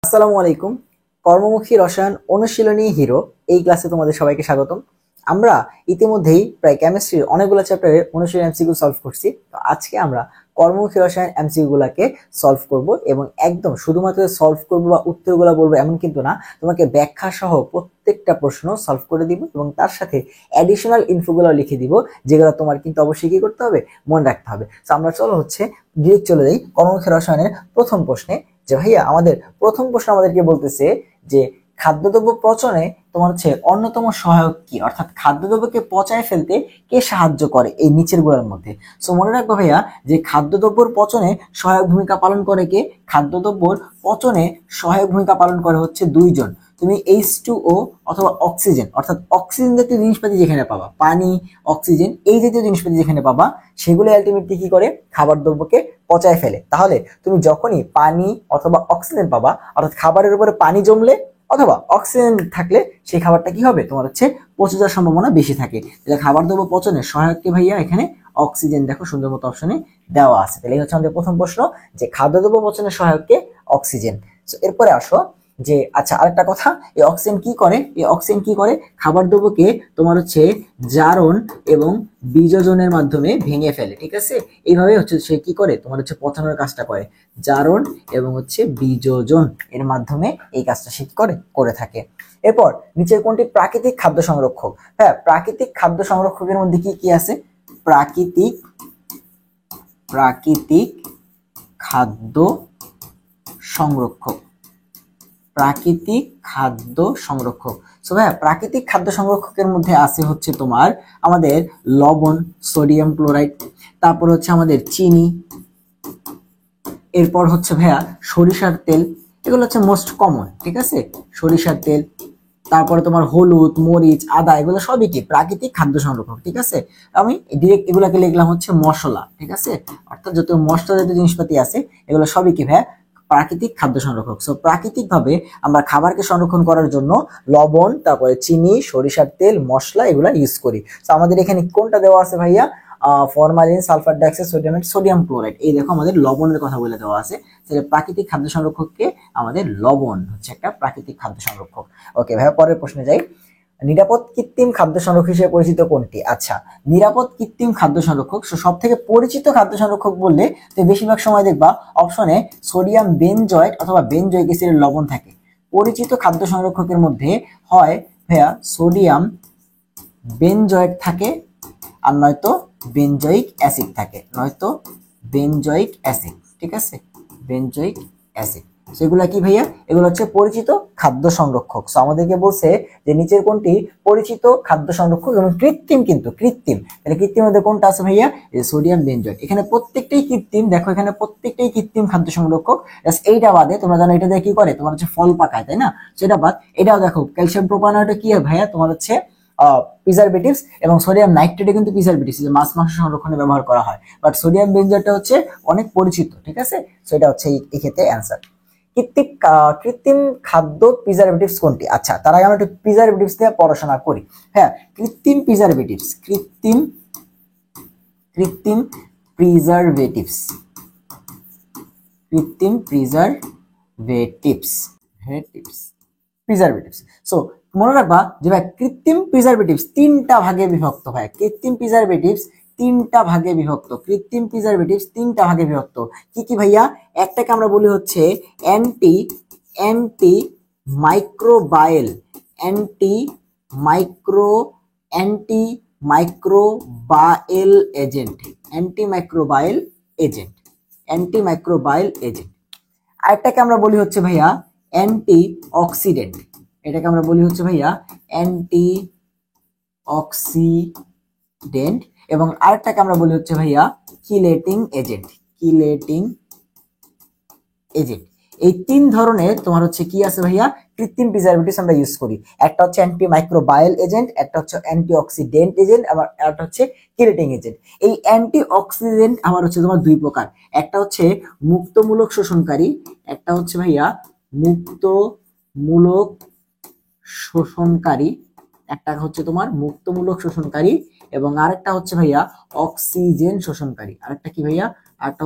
আসসালামু আলাইকুম। কর্মমুখী রসায়ন অনুশীলনী হিরো এই ক্লাসে তোমাদের সবাইকে স্বাগতম। আমরা ইতিমধ্যেই প্রায় কেমিস্ট্রির অনেকগুলো চ্যাপ্টারের অনুশীলনী এমসিকিউ সলভ করছি। তো আজকে আমরা কর্মমুখী রসায়ন এমসিকিউ গুলাকে সলভ করব এবং একদম শুধুমাত্র সলভ করব বা উত্তরগুলো বলবো এমন কিন্তু না, তোমাকে ব্যাখ্যা সহ প্রত্যেকটা প্রশ্ন সলভ করে দিব এবং তার সাথে অ্যাডিশনাল ইনফোগুলো লিখে দিব, যেগুলো তোমার কিন্তু অবশ্যই কি করতে হবে, মনে রাখতে হবে। তো আমরা ডিরেক্ট চলে যাই কর্মমুখী রসায়নের প্রথম প্রশ্নে। যে ভাইয়া আমাদের প্রথম প্রশ্ন আমাদেরকে বলতেছে যে খাদ্যদ্রব্য পচনে তোমার অন্যতম সহায়ক কি, অর্থাৎ খাদ্যদ্রব্যকে পচায় ফেলতে কে সাহায্য করে এই নিচের গুলোর মধ্যে। সো মনে রাখবো ভাইয়া যে খাদ্যদ্রব্যর পচনে সহায়ক ভূমিকা পালন করে কে, খাদ্যদ্রব্যর পচনে সহায়ক ভূমিকা পালন করে হচ্ছে দুইজন। তুমি H2O অথবা অক্সিজেন, অর্থাৎ অক্সিজেন জাতীয় জিনিসপাতি যেখানে পাবা, পানি, অক্সিজেন এই জাতীয় জিনিসপাতি যেখানে পাবা, সেগুলো আলটিমেটলি কি করে, খাবার দ্রব্যকে পচায় ফেলে। তাহলে তুমি যখনই পানি অথবা অক্সিজেন পাবা, অর্থাৎ খাবারের উপরে পানি জমলে অথবা অক্সিজেন থাকলে সেই খাবারটা কি হবে, তোমার পচে যাওয়ার সম্ভাবনা বেশি থাকে। তাহলে খাবার দ্রব্য পচনে সহায়ক কে ভাইয়া, এখানে অক্সিজেন দেখো সুন্দর মতো অপশনে দেওয়া আছে। তাহলে এই হচ্ছে আমাদের প্রথম প্রশ্ন যে খাদ্যদ্রব্য পচনের সহায়ক কে, অক্সিজেন। এরপরে আসো যে আচ্ছা আরেকটা কথা, এই অক্সিজেন কি করে, এই অক্সিজেন কি করে, খাবার দ্রব্যকে তোমার জারণ এবং বীজজনের মাধ্যমে ভেঙে ফেলে। ঠিক আছে, এইভাবে সে কি করে, তোমার পচানোর কাজটা করে, জারণ এবং বীজজন এর মাধ্যমে এই কাজটা সে কি করে থাকে। এরপর নিচের কোনটি প্রাকৃতিক খাদ্য সংরক্ষক? হ্যাঁ, প্রাকৃতিক খাদ্য সংরক্ষকের মধ্যে কি কি আছে? প্রাকৃতিক খাদ্য সংরক্ষক, প্রাকৃতিক খাদ্য সংরক্ষক। সো ভাইয়া প্রাকৃতিক খাদ্য সংরক্ষকের মধ্যে আছে তোমার আমাদের লবণ, সোডিয়াম ক্লোরাইড, তারপর আমাদের চিনি, এরপর ভাইয়া সরিষার তেল, এগুলো মোস্ট কমন। ঠিক আছে, সরিষার তেল, তারপরে তোমার হলুদ, মরিচ, আদা, এগুলো সবই কি প্রাকৃতিক খাদ্য সংরক্ষক। ঠিক আছে, আমি ডিরেক্ট এগুলাকে লিখলাম মশলা। ঠিক আছে, অর্থাৎ যত মশলা জাতীয় জিনিসপাতি আছে এগুলো সবই কি ভাইয়া প্রাকৃতিক খাদ্য সংরক্ষক। সো প্রাকৃতিক ভাবে আমরা খাবারকে সংরক্ষণ করার জন্য লবণ, তারপরে চিনি, সরিষার তেল, মশলা এগুলা ইউজ করি। তো আমাদের এখানে কোনটা দেওয়া আছে ভাইয়া? Formalin, sulphur dioxide, sodium chloride. এই দেখো আমাদের লবণের কথা বলে দেওয়া আছে। তাহলে প্রাকৃতিক খাদ্য সংরক্ষককে আমাদের লবণ হচ্ছে একটা প্রাকৃতিক খাদ্য সংরক্ষক। ওকে ভাইয়া, পরের প্রশ্নে যাই। নিরাপদ কৃত্রিম খাদ্য সংরক্ষক হিসেবে পরিচিত কোনটি? আচ্ছা, নিরাপদ কৃত্রিম খাদ্য সংরক্ষক সব থেকে পরিচিত খাদ্য সংরক্ষক বললে তো বেশিরভাগ সময় দেখবা অপশনে সোডিয়াম বেনজয়েট অথবা বেনজয়িক অ্যাসিডের লবণ থাকে। পরিচিত খাদ্য সংরক্ষকের মধ্যে হয় ভাইয়া সোডিয়াম বেনজয়েট থাকে, আর নয়তো বেনজয়িক অ্যাসিড থাকে, নয়তো বেনজয়িক অ্যাসিড। ঠিক আছে, বেনজয়িক অ্যাসিড। সেগুলা কি ভাইয়া? এগুলো পরিচিত খাদ্য সংরক্ষক। সো আমাদেরকে বলছে যে নিচের কোনটি পরিচিত খাদ্য সংরক্ষক এবং কৃত্রিম, কিন্তু কৃত্রিম। তাহলে কৃত্রিম মধ্যে কোনটা আছে ভাইয়া? Sodium benzoate. এখানে প্রত্যেকটাই কৃত্রিম, দেখো এখানে প্রত্যেকটাই কৃত্রিম খাদ্য সংরক্ষক। এইটা বাদে তোমরা জানো এটা দিয়ে কি করে, তোমার ফল পাকায়, তাই না? সেটা বাদ এটাও দেখো, ক্যালসিয়াম প্রোপানয়েড কি হয় ভাইয়া, তোমার প্রিজারভেটিভস, এবং সোডিয়াম নাইট্রেটে কিন্তু প্রিজারভেটিভস, যে মাছ মাংস সংরক্ষণে ব্যবহার করা হয়। বাট সোডিয়াম বেনজয়েটটা অনেক পরিচিত। ঠিক আছে, সেটা এই ক্ষেত্রে অ্যান্সার। কৃত্রিম খাদ্য প্রিজারভেটিভস কোনটি? আচ্ছা, তার আগে আমরা একটু প্রিজারভেটিভস নিয়ে পড়াশোনা করি। হ্যাঁ, কৃত্রিম প্রিজারভেটিভস, কৃত্রিম প্রিজারভেটিভস, কৃত্রিম প্রিজারভেটিভস। সো মনে রাখবা যে ভাই কৃত্রিম প্রিজারভেটিভস তিনটা ভাগে বিভক্ত। ভাই কৃত্রিম প্রিজারভেটিভস তিনটা ভাগে বিভক্ত, কৃত্রিম প্রিজারভেটিভস তিনটা ভাগে বিভক্ত। কি কি ভাইয়া? একটাকে আমরা বলি anti microbial, anti microbial agent, আরেকটাকে আমরা বলি ভাইয়া অ্যান্টি অক্সিডেন্ট, এটাকে আমরা বলি ভাইয়া অ্যান্টি অক্সিডেন্ট, এবং আরেকটাকে আমরা বলি ভাইয়া কিলেটিং এজেন্ট। এই তিন ধরনের তোমার কি আছে ভাইয়া কৃত্রিম প্রিজারভেটিভস আমরা ইউজ করি। একটা অ্যান্টি মাইক্রোবায়াল এজেন্ট, একটা অ্যান্টি অক্সিডেন্ট এজেন্ট, আবার একটা কিলেটিং এজেন্ট। এই অ্যান্টি অক্সিডেন্ট আমার তোমার দুই প্রকার, একটা মুক্তমূলক শোষণকারী, একটা ভাইয়া মুক্তমূলক শোষণকারী, একটা তোমার মুক্তমূলক শোষণকারী, এবং আরেকটা ভাইয়া অক্সিজেন শোষণকারী। আরেকটা কি ভাইয়া? আরেকটা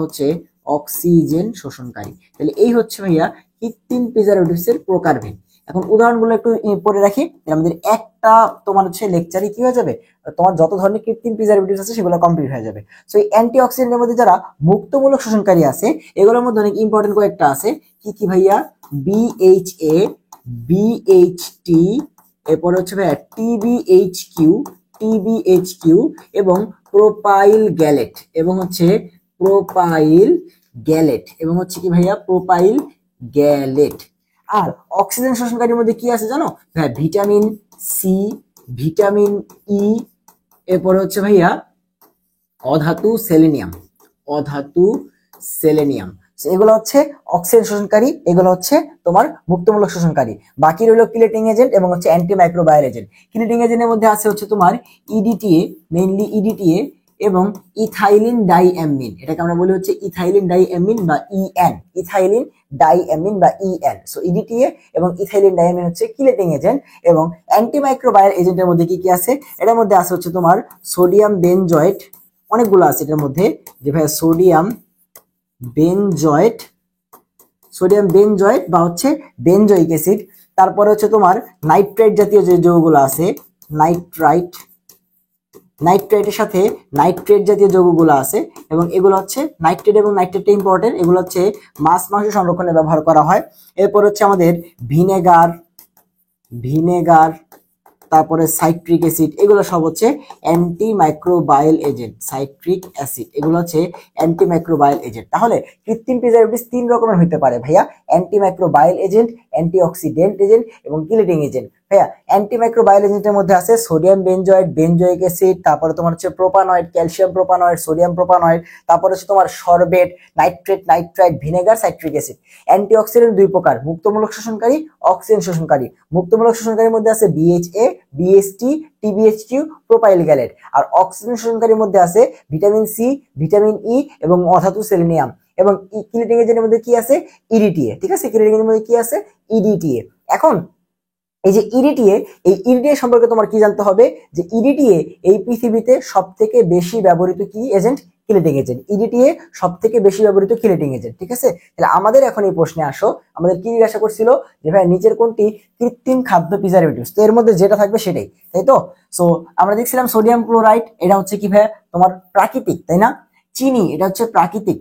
অক্সিজেন শোষণকারী। তাহলে এই ভাইয়া কৃত্রিম প্রিজারভেটিভস এর প্রকারভেদ। এখন উদাহরণগুলো একটু পড়ে রাখি, আমাদের একটা তোমার হচ্ছে লেকচারে কি হয়ে যাবে, তোমার যত ধরনের কৃত্রিম প্রিজারভেটিভস আছে সেগুলো কমপ্লিট হয়ে যাবে। সো এই অ্যান্টিঅক্সিডেন্টের মধ্যে যারা মুক্তমূলক শোষণকারী আছে এগুলোর মধ্যে অনেক ইম্পর্টেন্ট কয়েকটা আছে। কি কি ভাইয়া? বিএইচএ, বিএইচটি, এরপরে হচ্ছে ভাইয়া টিবিএইচকিউ, টিবিএইচকিউ এবং প্রোপাইল গ্যালেট এবং হচ্ছে প্রোপাইল গ্যালেট এবং হচ্ছে কি ভাইয়া প্রোপাইল গ্যালেট। আর অক্সিজেন শোষণকারীর মধ্যে কি আছে জানো? হ্যাঁ, ভিটামিন সি, ভিটামিন ই, এরপরে হচ্ছে ভাইয়া অধাতু সেলেনিয়াম, অধাতু সেলেনিয়াম। এগুলো হচ্ছে অক্সিজেন শোষণকারী, এগুলো হচ্ছে তোমার মুক্তমূলক শোষণকারী। বাকি রইল কিলেটিং এজেন্ট এবং হচ্ছে অ্যান্টিমাইক্রোবায়াল এজেন্ট। কিলেটিং এজেন্টের মধ্যে আছে হচ্ছে তোমার ইডিটিএ, মেইনলি ইডিটিএ এবং ইথাইলিন ডাইঅ্যামিন, এটাকে আমরা বলি হচ্ছে ইথাইলিন ডাইঅ্যামিন বা ইএন, ইথাইলিন ডাইঅ্যামিন বা ইএন। সো ইডিটিএ এবং ইথাইলিন ডাইঅ্যামিন হচ্ছে কিলেটিং এজেন্ট। এবং অ্যান্টিমাইক্রোবায়াল এজেন্টের মধ্যে কি কি আছে? এটার মধ্যে আছে হচ্ছে তোমার সোডিয়াম বেনজয়েট, অনেকগুলো আছে এটার মধ্যে, যে ভাই সোডিয়াম বেনজয়েট, সোডিয়াম বেনজয়েট বা হচ্ছে বেনজয়িক অ্যাসিড। তারপরে হচ্ছে তোমার নাইট্রাইট জাতীয় যে যৌগগুলো আছে, নাইট্রাইট, নাইট্রেটের সাথে নাইট্রেট জাতীয় যৌগগুলো আছে এবং এগুলো হচ্ছে নাইট্রেট এবং নাইট্রেটটা ইম্পর্টেন্ট, এগুলো হচ্ছে মাছ মাংস সংরক্ষণে ব্যবহার করা হয়। এরপর হচ্ছে আমাদের ভিনেগার, ভিনেগার, তারপরে সাইট্রিক অ্যাসিড, এগুলো সব হচ্ছে অ্যান্টিমাইক্রোবায়াল এজেন্ট। সাইট্রিক অ্যাসিড এগুলো হচ্ছে অ্যান্টিমাইক্রোবায়াল এজেন্ট। তাহলে কৃত্রিম প্রিজারভেটিভস তিন রকমের হতে পারে ভাইয়া, অ্যান্টিমাইক্রোবায়াল এজেন্ট, অ্যান্টিঅক্সিডেন্ট এজেন্ট এবং কিলেটিং এজেন্ট। ভাইয়া অ্যান্টিমাইক্রোবায়াল এজেন্টের মধ্যে আছে সোডিয়াম বেনজয়েট, বেনজয়িক অ্যাসিড, তারপরে তোমার হচ্ছে propanoate, calcium propanoate, sodium propanoate, তারপরে হচ্ছে তোমার sorbate, nitrate, nitrite, vinegar, citric acid. Antioxidant দুই প্রকার, মুক্তমূলক শোষণকারী, অক্সিজেন শোষণকারী। মুক্তমূলক শোষণকারীর মধ্যে আছে বিএইচএ, বিএসটি, টিবিএইচকিউ, প্রোপাইল গ্যালেট। আর অক্সিজেন শোষণকারীর মধ্যে আছে ভিটামিন সি, ভিটামিন ই এবং অধাতু সেলেনিয়াম। এবং কিলেটিং এজেন্টের মধ্যে কি আছে? ইডিটিএ। ঠিক আছে, কিলেটিং এর মধ্যে কি আছে? ইডিটিএ। এখন এই যে ইডিটিএ, এই ইডিটিএ সম্পর্কে তোমার কি জানতে হবে? যে ইডিটিএ এই পৃথিবীতে সব থেকে বেশি ব্যবহৃত কি এজেন্ট? Chelating agent. ইডিটিএ সব থেকে বেশি ব্যবহৃত কিলেটিং এজেন্ট। ঠিক আছে, তাহলে আমাদের এখন এই প্রশ্নে আসো, আমাদের কি জিজ্ঞাসা করছিল যে ভাই নিচের কোনটি কৃত্রিম খাদ্য প্রিজারভেটিভস? তো এর মধ্যে যেটা থাকবে সেটাই, তাই তো? সো আমরা দেখছিলাম সোডিয়াম ক্লোরাইড, এটা হচ্ছে কি ভাই তোমার প্রাকৃতিক, তাই না? চিনি, এটা হচ্ছে প্রাকৃতিক।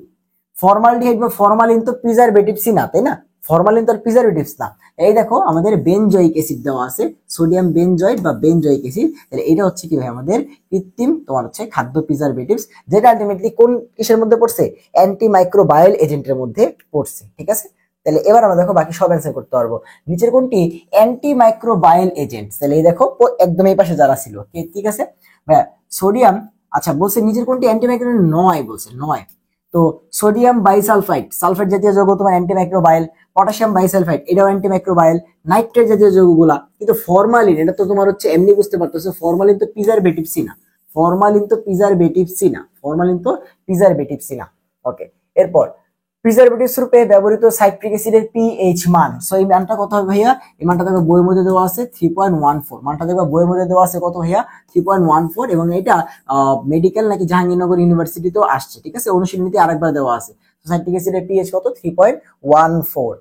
ফরমালডিহাইড বা ফরমালিন তো প্রিজারভেটিভসই না, তাই না? ফরমালিন তো আর প্রিজারভেটিভস না। এই দেখো আমাদের বেনজয়িক অ্যাসিড দেওয়া আছে, সোডিয়াম বেনজয়েট বা বেনজয়িক অ্যাসিড, তাহলে এটা হচ্ছে কি ভাই আমাদের কৃত্রিম তোমার হচ্ছে খাদ্য প্রিজারভেটিভস, যেটা আলটিমেটলি কোন কিসের মধ্যে পড়ছে? অ্যান্টিমাইক্রোবায়াল এজেন্টের মধ্যে পড়ছে। ঠিক আছে, তাহলে এবার আমরা দেখো বাকি সব অ্যান্সার করতে পারবো। নিচের কোনটি অ্যান্টিমাইক্রোবায়াল এজেন্ট? তাহলে এই দেখো একদম এই পাশে যারা ছিল, ঠিক আছে ভাইয়া সোডিয়াম। আচ্ছা বলছে নিচের কোনটি অ্যান্টিমাইক্রো নয়, বলছে নয়। তো সোডিয়াম বাইসালফাইড, সালফাইড জাতীয় যৌগ তোমার অ্যান্টিমাইক্রোবায়াল। পটাশিয়াম বাইসালফাইড, এটাও অ্যান্টিমাইক্রোবায়াল। নাইট্রেট জাতীয় যৌগগুলা। কিন্তু ফরমালিন, এটা তো তোমার হচ্ছে এমনি বুঝতে পারতেছো, ফরমালিন তো প্রিজারভেটিভসই না, ফরমালিন তো প্রিজারভেটিভসই না, ফরমালিন তো প্রিজারভেটিভসই না। ওকে, এরপর প্রিজারভেটিভস রূপে ব্যবহৃত সাইট্রিক অ্যাসিডের পিএইচ মান। সো এই মানটা কত হবে ভাইয়া? এই মানটা দেখো বইয়ের মধ্যে দেওয়া আছে 3.14। মানটা দেখো বইয়ের মধ্যে দেওয়া আছে কত ভাইয়া? 3.14। এবং এটা মেডিকেল নাকি জাহাঙ্গীরনগর ইউনিভার্সিটিতেও আসছে। ঠিক আছে, অনুশীলনীতে আরেকবার দেওয়া আছে। সাইট্রিক অ্যাসিডের পিএইচ কত? 3.14।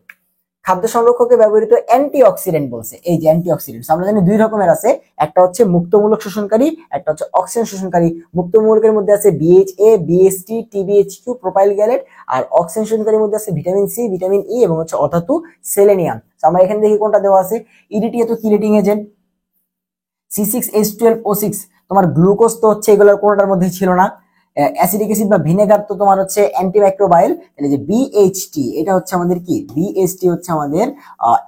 খাদ্য সংরক্ষকে ব্যবহৃত অ্যান্টিঅক্সিডেন্ট বলছে। এই যে অ্যান্টিঅক্সিডেন্টস আমরা জানি দুই রকমের আছে, একটা হচ্ছে মুক্তমূলক শোষণকারী, একটা হচ্ছে অক্সিজেন শোষণকারী। মুক্তমূলকের মধ্যে আছে বিএইচএ, বিএসটি, টিবিএইচকিউ, প্রোপাইল গ্যালেট। আর অক্সিজেন শোষণকারীর মধ্যে আছে ভিটামিন সি, ভিটামিন ই এবং হচ্ছে অধাতু সেলেনিয়াম। আমরা এখানে দেখি কোনটা দেওয়া আছে। ইডিটিএ তো কিলেটিং এজেন্ট, C6H12O6 তোমার গ্লুকোজ তো হচ্ছে এগুলোর কোনটার মধ্যে ছিল না। অ্যাসিডিক অ্যাসিড বা ভিনেগার তো তোমার হচ্ছে অ্যান্টিমাইক্রোবায়াল। তাহলে যে বিএইচটি, এটা হচ্ছে আমাদের কি? বিএইচটি হচ্ছে আমাদের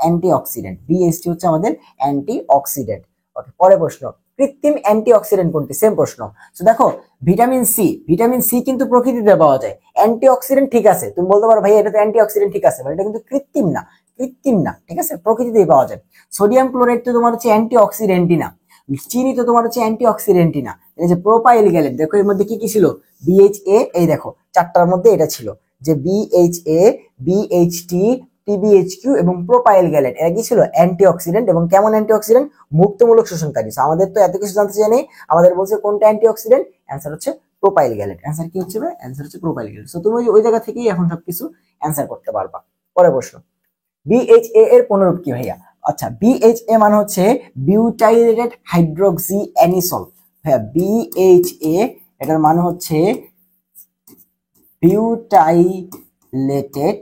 অ্যান্টিঅক্সিডেন্ট, বিএইচটি হচ্ছে আমাদের অ্যান্টিঅক্সিডেন্ট। ওকে, পরের প্রশ্ন, কৃত্রিম অ্যান্টিঅক্সিডেন্ট কোনটি? সেম প্রশ্ন। তো দেখো ভিটামিন সি, ভিটামিন সি কিন্তু প্রকৃতিতে পাওয়া যায়। অ্যান্টিঅক্সিডেন্ট ঠিক আছে, তুমি বলতে পারো ভাই এটা তো অ্যান্টিঅক্সিডেন্ট, ঠিক আছে, বাট এটা কিন্তু কৃত্রিম না, কৃত্রিম না। ঠিক আছে, প্রকৃতিতেই পাওয়া যায়। সোডিয়াম ক্লোরাইড তো তোমার হচ্ছে অ্যান্টিঅক্সিডেন্টই না, চিনি তো তোমার হচ্ছে অ্যান্টিঅক্সিডেন্টই না। এই যে প্রোপাইল গ্যালেট, দেখো এর মধ্যে কি কি ছিল? বিএইচএ, এই দেখো চারটার মধ্যে এটা ছিল, যে বিএইচএ, বিএইচটি, টিবিএইচকিউ এবং প্রোপাইল গ্যালেট, এরা কি ছিল? অ্যান্টিঅক্সিডেন্ট। এবং কেমন অ্যান্টিঅক্সিডেন্ট? মুক্তমূলক শোষণকারী। আমাদের তো এত কিছু জানতে চাই নেই, আমাদের বলছে কোনটা অ্যান্টিঅক্সিডেন্ট, অ্যান্সার হচ্ছে প্রোপাইল গ্যালেট। অ্যান্সার কি হচ্ছে? অ্যান্সার হচ্ছে প্রোপাইল গ্যালেট। সো তুমি ওই জায়গা থেকেই এখন সবকিছু অ্যান্সার করতে পারবা। পরে প্রশ্ন, বিএইচএ এর পুনরূপ কি ভাইয়া? আচ্ছা, বিএইচএ মানে হচ্ছে বিউটাইলেটেড হাইড্রোক্সি অ্যানিসল। ভাইয়া বিএইচএ এটার মানে হচ্ছে বিউটাইলেটেড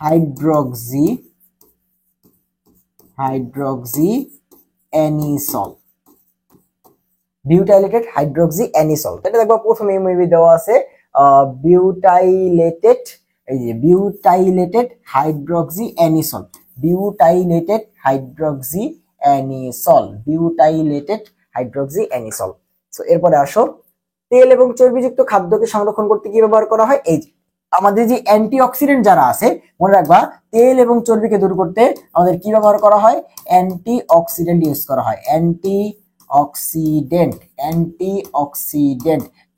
হাইড্রোক্সি অ্যানিসল। বিউটাইলেটেড হাইড্রোক্সি অ্যানিসল, এটা দেখবা প্রথমে মেবি দেওয়া আছে বিউটাইলেটেড, এই যে বিউটাইলেটেড hydroxy anisole, বিউটাইলেটেড hydroxy anisole, বিউটাইলেটেড hydroxy anisole. So এরপরে আসো, তেল এবং চর্বিযুক্ত খাদ্যকে সংরক্ষণ করতে কি ব্যবহার করা হয়? এই যে আমাদের যে অ্যান্টিঅক্সিডেন্ট যারা আছে, মনে রাখবা তেল এবং চর্বিকে দূর করতে আমাদের কি ব্যবহার করা হয়? অ্যান্টিঅক্সিডেন্ট ইউজ করা হয়, অ্যান্টিঅক্সিডেন্ট।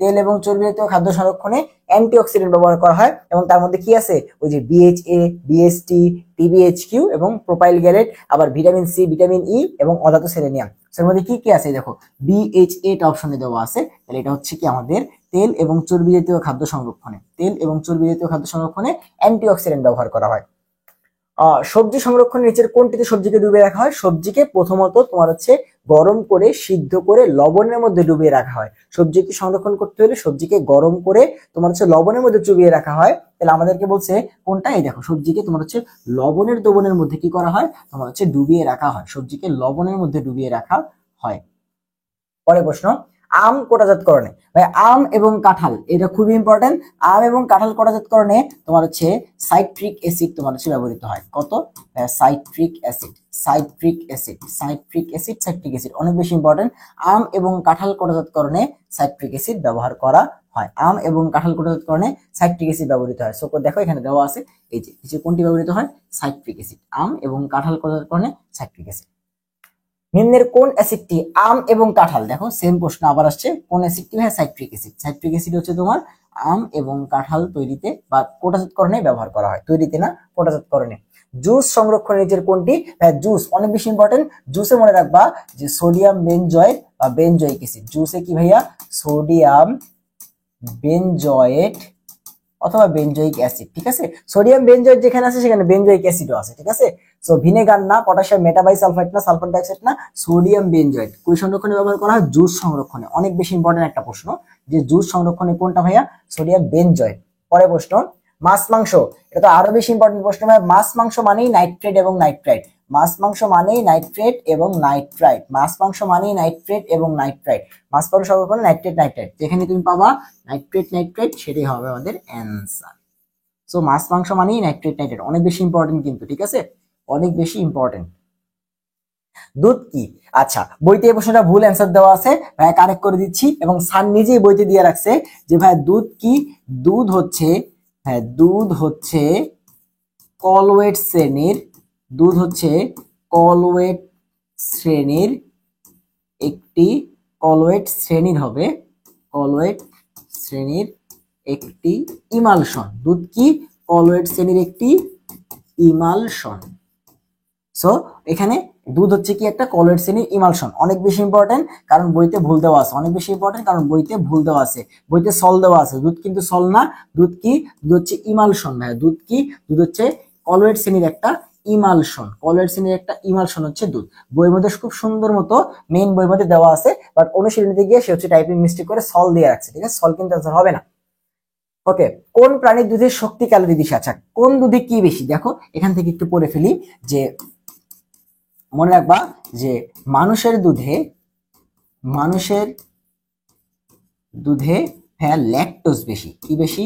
তেল এবং চর্বি জাতীয় খাদ্য সংরক্ষণে অ্যান্টিঅক্সিডেন্ট ব্যবহার করা হয়, এবং তার মধ্যে কি আছে? ওই যে বিএইচএ, বিএসটি, টিবিএইচকিউ এবং প্রোপাইল গ্যালেট, আবার ভিটামিন সি, ভিটামিন ই এবং অধাতু সেলেনিয়াম। এর মধ্যে কি কি আছে দেখো, বিএইচএ টা অপশনে দেওয়া আছে, তাহলে এটা হচ্ছে কি আমাদের তেল এবং চর্বি জাতীয় খাদ্য সংরক্ষণে, তেল এবং চর্বি জাতীয় খাদ্য সংরক্ষণে অ্যান্টিঅক্সিডেন্ট ব্যবহার করা হয়। সবজি সংরক্ষণের নিচের কোনটিতে সবজিকে ডুবিয়ে রাখা হয়? সবজিকে প্রথমত তোমার হচ্ছে গরম করে সিদ্ধ করে লবণের মধ্যে ডুবিয়ে রাখা হয়। সবজিকে সংরক্ষণ করতে হলে সবজিকে গরম করে তোমার হচ্ছে লবণের মধ্যে চুবিয়ে রাখা হয়। তাহলে আমাদেরকে বলছে কোনটা? এই দেখো, সবজিকে তোমার হচ্ছে লবণের মধ্যে কি করা হয়? তোমার হচ্ছে ডুবিয়ে রাখা হয়, সবজিকে লবণের মধ্যে ডুবিয়ে রাখা হয়। পরের প্রশ্ন, আম কোটাজাতকরণে, ভাই আম এবং কাঁঠাল এটা খুবই ইম্পর্টেন্ট। আম এবং কাঁঠাল কোটাজাতকরণে তোমার হচ্ছে সাইট্রিক অ্যাসিড তোমার হচ্ছে ব্যবহৃত হয়। কত? সাইট্রিক অ্যাসিড, সাইট্রিক অ্যাসিড অনেক বেশি ইম্পর্টেন্ট। আম এবং কাঁঠাল কোটাজাতকরণে সাইট্রিক অ্যাসিড ব্যবহার করা হয়, আম এবং কাঁঠাল কোটাজাতকরণে সাইট্রিক অ্যাসিড ব্যবহৃত হয়। সো দেখো এখানে দেওয়া আছে, এই যে কোনটি ব্যবহৃত হয়? সাইট্রিক অ্যাসিড, আম এবং কাঁঠাল কোটাজাতকরণে সাইট্রিক অ্যাসিড। নিম্নের কোন অ্যাসিডটি আম এবং কাঁঠাল, দেখো সেম প্রশ্ন আবার আসছে, কোন অ্যাসিডটি? হয় সাইট্রিক অ্যাসিড। সাইট্রিক অ্যাসিড হচ্ছে তোমার আম এবং কাঁঠাল তৈরিতে বা কোটাজাতকরণে ব্যবহার করা হয়, তৈরিতে না, কোটাজাতকরণে। জুস সংরক্ষণের নিচের কোনটি? জুস অনেক বেশি ইম্পর্টেন্ট। জুসে মনে রাখবা যে সোডিয়াম বেনজয়েট বা বেনজয়িক অ্যাসিড। জুসে কি ভাইয়া? সোডিয়াম বেনজয়েট অথবা বেনজয়িক অ্যাসিড, ঠিক আছে। সোডিয়াম বেনজয়েট যেখানে আছে সেখানে বেনজয়িক অ্যাসিডও আছে, ঠিক আছে। সো ভিনেগার না, পটাশিয়াম মেটাবাইসালফাইট না, সালফার ডাইঅক্সাইড না, সোডিয়াম বেনজয়েট। কোন সংরক্ষণে ব্যবহার করা হয়? জুস সংরক্ষণে। অনেক বেশি ইম্পর্টেন্ট একটা প্রশ্ন, যে জুস সংরক্ষণে কোনটা ভাইয়া? Sodium benzoate. পরের প্রশ্ন, মাছ মাংস, এটা তো আরো বেশি ইম্পর্টেন্ট প্রশ্ন ভাই। মাছ মাংস মানেই নাইট্রেট এবং নাইট্রাইট, মাছ মাংস মানেই নাইট্রেট এবং নাইট্রাইট, মাছ মাংস মানেই নাইট্রেট এবং নাইট্রাইট। মাছ মাংস সংরক্ষণে নাইট্রেট, যেখানে তুমি পাবা নাইট্রেট, সেটাই হবে আমাদের অ্যান্সার। সো মাছ মাংস মানেই নাইট্রেট, অনেক বেশি ইম্পর্টেন্ট কিন্তু, ঠিক আছে, অনেক বেশি ইম্পর্টেন্ট। দুধ কি? আচ্ছা, বইতে এই প্রশ্নটা ভুল অ্যান্সার দেওয়া আছে, ভাই কারেক্ট করে দিচ্ছি, এবং স্যার নিজেই বইতে দিয়ে রাখছে যে ভাই দুধ কি? দুধ হচ্ছে, হ্যাঁ দুধ হচ্ছে কলওয়েট শ্রেণীর, দুধ হচ্ছে কলওয়েট শ্রেণীর একটি, কলওয়েট শ্রেণীর হবে, কলওয়েট শ্রেণীর একটি ইমালশন। দুধ কি? কলওয়েট শ্রেণীর একটি ইমালশন। সো এখানে দুধ হচ্ছে কি? একটা কলওয়েট শ্রেণীর ইমালশন। অনেক বেশি ইম্পর্টেন্ট, কারণ বইতে ভুল দেওয়া আছে, অনেক বেশি ইম্পর্টেন্ট কারণ বইতে ভুল দেওয়া আছে, বইতে সল দেওয়া আছে। দুধ কিন্তু সল না, দুধ কি? দুধ হচ্ছে ইমালশন ভাই। দুধ কি? দুধ হচ্ছে কলওয়েট শ্রেণীর একটা ইমালশন, কলওয়েট শ্রেণীর একটা ইমালশন হচ্ছে দুধ। বইয়ের মধ্যে খুব সুন্দর মতো মেইন বইয়ের মধ্যে দেওয়া আছে, বাট অনুশীলনীতে গিয়ে সে হচ্ছে টাইপিং মিস্টেক করে সল দিয়ে রাখছে, ঠিক আছে। সল কিন্তু অ্যান্সার হবে না। ওকে, কোন প্রাণীর দুধের শক্তি ক্যালোরি বেশি? আচ্ছা, কোন দুধে কি বেশি? দেখো এখান থেকে একটু পড়ে ফেলি, যে মনে রাখবা যে মানুষের দুধে হ্যাঁ ল্যাকটোজ বেশি। কি বেশি?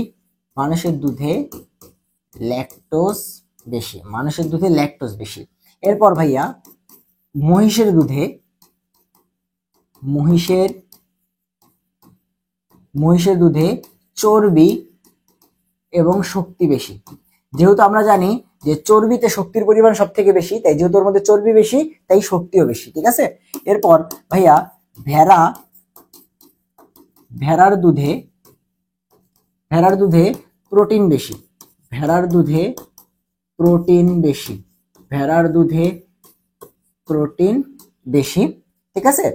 মানুষের দুধে ল্যাকটোজ বেশি, মানুষের দুধে ল্যাকটোজ বেশি। এরপর ভাইয়া মহিষের দুধে, মহিষের দুধে চর্বি এবং শক্তি বেশি। যেহেতু আমরা জানি যে চর্বিতে শক্তির পরিমাণ সব থেকে বেশি, তাই যেহেতু ওর মধ্যে চর্বি বেশি তাই শক্তিও বেশি, ঠিক আছে। এরপর ভাইয়া ভেড়ার দুধে প্রোটিন বেশি, ভেড়ার দুধে প্রোটিন বেশি, ঠিক আছে।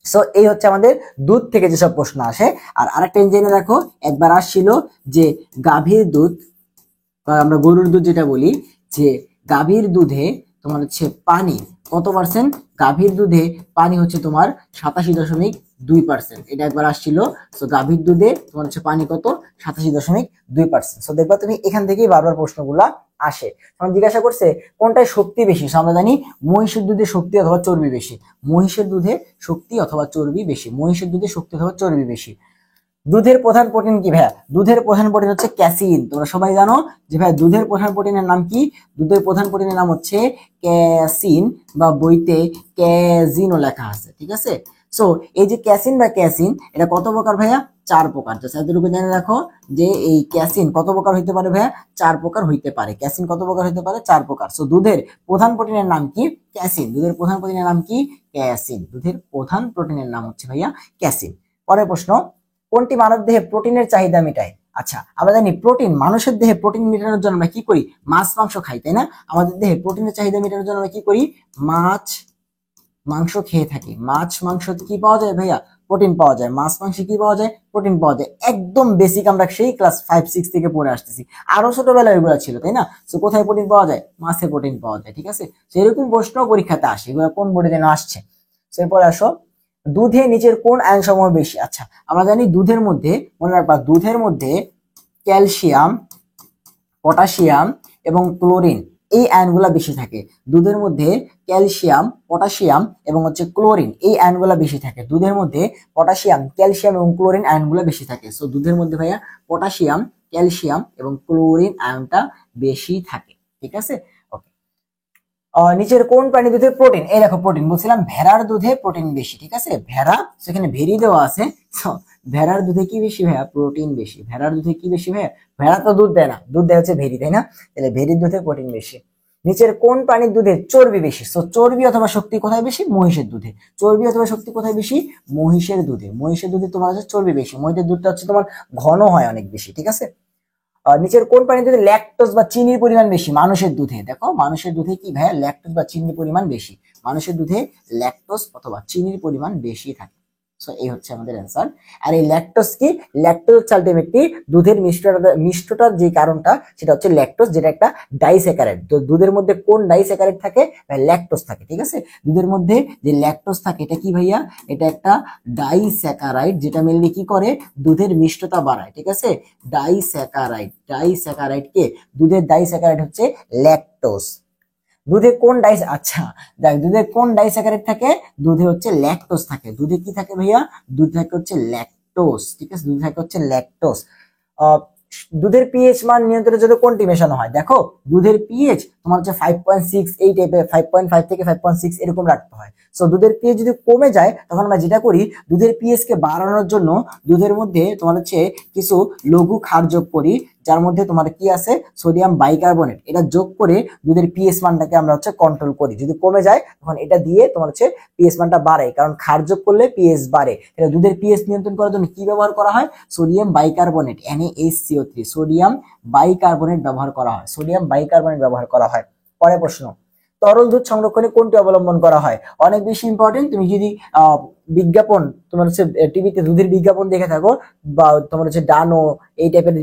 সো এই হচ্ছে আমাদের দুধ থেকে যেসব প্রশ্ন আসে। আর আরেকটা জেনে রাখো, একবার আসছিল যে গাভীর দুধ আমরা গরুর দুধ যেটা বলি যে গাভীর দুধে তোমার হচ্ছে পানি কত পার্সেন্ট, গাভীর দুধে পানি হচ্ছে তোমার 87.2%, এটা একবার আসছিল। তো গাভীর দুধে তোমার হচ্ছে পানি কত, 87.2%। তো দেখবা তুমি এখান থেকেই বারবার প্রশ্নগুলা আসে। তখন জিজ্ঞাসা করছে কোনটায় শক্তি বেশি, আমরা জানি মহিষের দুধে শক্তি অথবা চর্বি বেশি, মহিষের দুধে শক্তি অথবা চর্বি বেশি, মহিষের দুধে শক্তি অথবা চর্বি বেশি। দুধের প্রধান প্রোটিন কি ভাইয়া, দুধের প্রধান প্রোটিন হচ্ছে ক্যাসিন। তোমরা সবাই জানো যে ভাই দুধের প্রধান প্রোটিনের নাম কি, দুধের প্রধান প্রোটিনের নাম হচ্ছে ক্যাসিন, বা বইতে ক্যাজিনও লেখা আছে, ঠিক আছে। সো এই যে ক্যাসিন বা ক্যাসিন এটা কত প্রকার ভাইয়া, 4 প্রকার। জাস্ট এতটুকু জেনে রাখো যে এই ক্যাসিন কত প্রকার হইতে পারে ভাইয়া, 4 প্রকার হইতে পারে। ক্যাসিন কত প্রকার হইতে পারে, 4 প্রকার। সো দুধের প্রধান প্রোটিনের নাম কি, ক্যাসিন। দুধের প্রধান প্রোটিনের নাম কি, ক্যাসিন। দুধের প্রধান প্রোটিনের নাম হচ্ছে ভাইয়া ক্যাসিন। পরের প্রশ্ন, কোনটি মানব দেহে প্রোটিনের চাহিদা মেটায়? আচ্ছা, আমরা জানি প্রোটিন, মানুষের দেহে প্রোটিন মেটানোর জন্য আমরা কি করি, মাছ মাংস খাই, তাই না? আমাদের দেহে প্রোটিনের চাহিদা মেটানোর জন্য আমরা কি করি, মাছ মাংস খেয়ে থাকি। মাছ মাংস কি পাওয়া যায় ভাইয়া, প্রোটিন পাওয়া যায়। মাছ মাংসে কি পাওয়া যায়, প্রোটিন পাওয়া যায়। একদম বেসিক, আমরা সেই ক্লাস 5-6 থেকে পড়ে আসতেছি, আরো ছোটবেলায় এগুলো ছিল, তাই না? তো কোথায় প্রোটিন পাওয়া যায়, মাছে প্রোটিন পাওয়া যায়, ঠিক আছে। সেরকম প্রশ্ন পরীক্ষাতে আসে, এগুলো কোন বোর্ডে যেন আসছে। এরপরে আসো, দুধে নিচের কোন আয়ন সমূহ বেশি? আচ্ছা, আমরা জানি দুধের মধ্যে, মনে রাখবা দুধের মধ্যে ক্যালসিয়াম, পটাশিয়াম এবং ক্লোরিন এই আয়নগুলা বেশি থাকে। দুধের মধ্যে ক্যালসিয়াম, পটাশিয়াম এবং হচ্ছে ক্লোরিন এই আয়নগুলা বেশি থাকে। দুধের মধ্যে পটাশিয়াম, ক্যালসিয়াম এবং ক্লোরিন আয়নগুলা বেশি থাকে। সো দুধের মধ্যে ভাইয়া পটাশিয়াম, ক্যালসিয়াম এবং ক্লোরিন আয়নটা বেশি থাকে, ঠিক আছে। ওকে, নিচের কোন প্রাণী দুধে প্রোটিন, এই দেখো প্রোটিন বলছিলাম ভেড়ার দুধে প্রোটিন বেশি, ঠিক আছে। ভেড়া, সেখানে ভেরি দেওয়া আছে। ভেড়ার দুধে কি বেশি ভাইয়া, প্রোটিন বেশি। ভেড়ার দুধে কি বেশি ভাইয়া, ভেড়া তো দুধ দেয় না, দুধ দেয় হচ্ছে ভেরি, তাই না? তাহলে ভেরির দুধে প্রোটিন বেশি। নিচের কোন প্রাণীর দুধে চর্বি বেশি? তো চর্বি অথবা শক্তি কোথায় বেশি, মহিষের দুধে। চর্বি অথবা শক্তি কোথায় বেশি, মহিষের দুধে। মহিষের দুধে তোমার হচ্ছে চর্বি বেশি, মহিষের দুধটা হচ্ছে তোমার ঘন হয় অনেক বেশি, ঠিক আছে। নিচের কোন প্রাণীর দুধে ল্যাকটোজ বা চিনির পরিমাণ বেশি? মানুষের দুধে। দেখো মানুষের দুধে কি ভাইয়া, ল্যাকটোজ বা চিনির পরিমাণ বেশি। মানুষের দুধে ল্যাকটোজ অথবা চিনির পরিমাণ বেশি থাকে। সো এই হচ্ছে আমাদের অ্যান্সার। আর এই ল্যাকটোজ কি, ল্যাকটোজ হচ্ছে আলটিমেটলি দুধের মিষ্টতার যে কারণটা, সেটা হচ্ছে ল্যাকটোজ, যেটা একটা ডাইস্যাকারাইড। তো দুধের মধ্যে কোন ডাইস্যাকারাইড থাকে, ল্যাকটোজ থাকে, ঠিক আছে। দুধের মধ্যে যে ল্যাকটোজ থাকে এটা কি ভাইয়া, এটা একটা ডাইস্যাকারাইড, যেটা মেনলি কি করে, দুধের মিষ্টতা বাড়ায়, ঠিক আছে। ডাইস্যাকারাইড, ডাইস্যাকারাইড কে, দুধের ডাইস্যাকারাইড হচ্ছে ল্যাকটোজ। দুধে কোন আচ্ছা দেখ, দুধে কোন ডাইস্যাকারাইড থাকে, দুধে হচ্ছে ল্যাকটোজ থাকে। দুধে কি থাকে ভাইয়া, দুধে থাকে হচ্ছে ল্যাকটোজ, ঠিক আছে। দুধে থাকে হচ্ছে ল্যাকটোজ। দুধের পিএইচ মান নিয়ন্ত্রণের জন্য কোনটি মেশানো হয়? দেখো দুধের পিএইচ তোমার হচ্ছে 5.6, এই টাইপের 5.5 থেকে 5.6 এরকম রাখতে হয়। সো দুধের পিএইচ যদি কমে যায়, তখন আমরা যেটা করি, দুধের পিএইচ কে বাড়ানোর জন্য দুধের মধ্যে তোমার হচ্ছে কিছু লঘু ক্ষার যোগ করি, যার মধ্যে তোমার কি আছে, সোডিয়াম বাইকার্বনেট। এটা যোগ করে দুধের পিএইচ মানটাকে আমরা হচ্ছে কন্ট্রোল করি। যদি কমে যায় তখন এটা দিয়ে তোমার হচ্ছে পিএইচ মানটা বাড়ে, কারণ ক্ষার যোগ করলে পিএইচ বাড়ে। এটা দুধের পিএইচ নিয়ন্ত্রণ করার জন্য কি ব্যবহার করা হয়, sodium bicarbonate, NaHCO3, sodium bicarbonate ব্যবহার করা হয়। সোডিয়াম বাইকার্বনেট ব্যবহার করা হয়। পরের প্রশ্ন, তরল দুধ সংরক্ষণে কোনটি অবলম্বন করা হয়? অনেক বেশি ইম্পর্টেন্ট। তুমি যদি বিজ্ঞাপন, তোমার হচ্ছে টিভিতে দুধের বিজ্ঞাপন দেখে থাকো, বা তোমার হচ্ছে ডানো এই টাইপের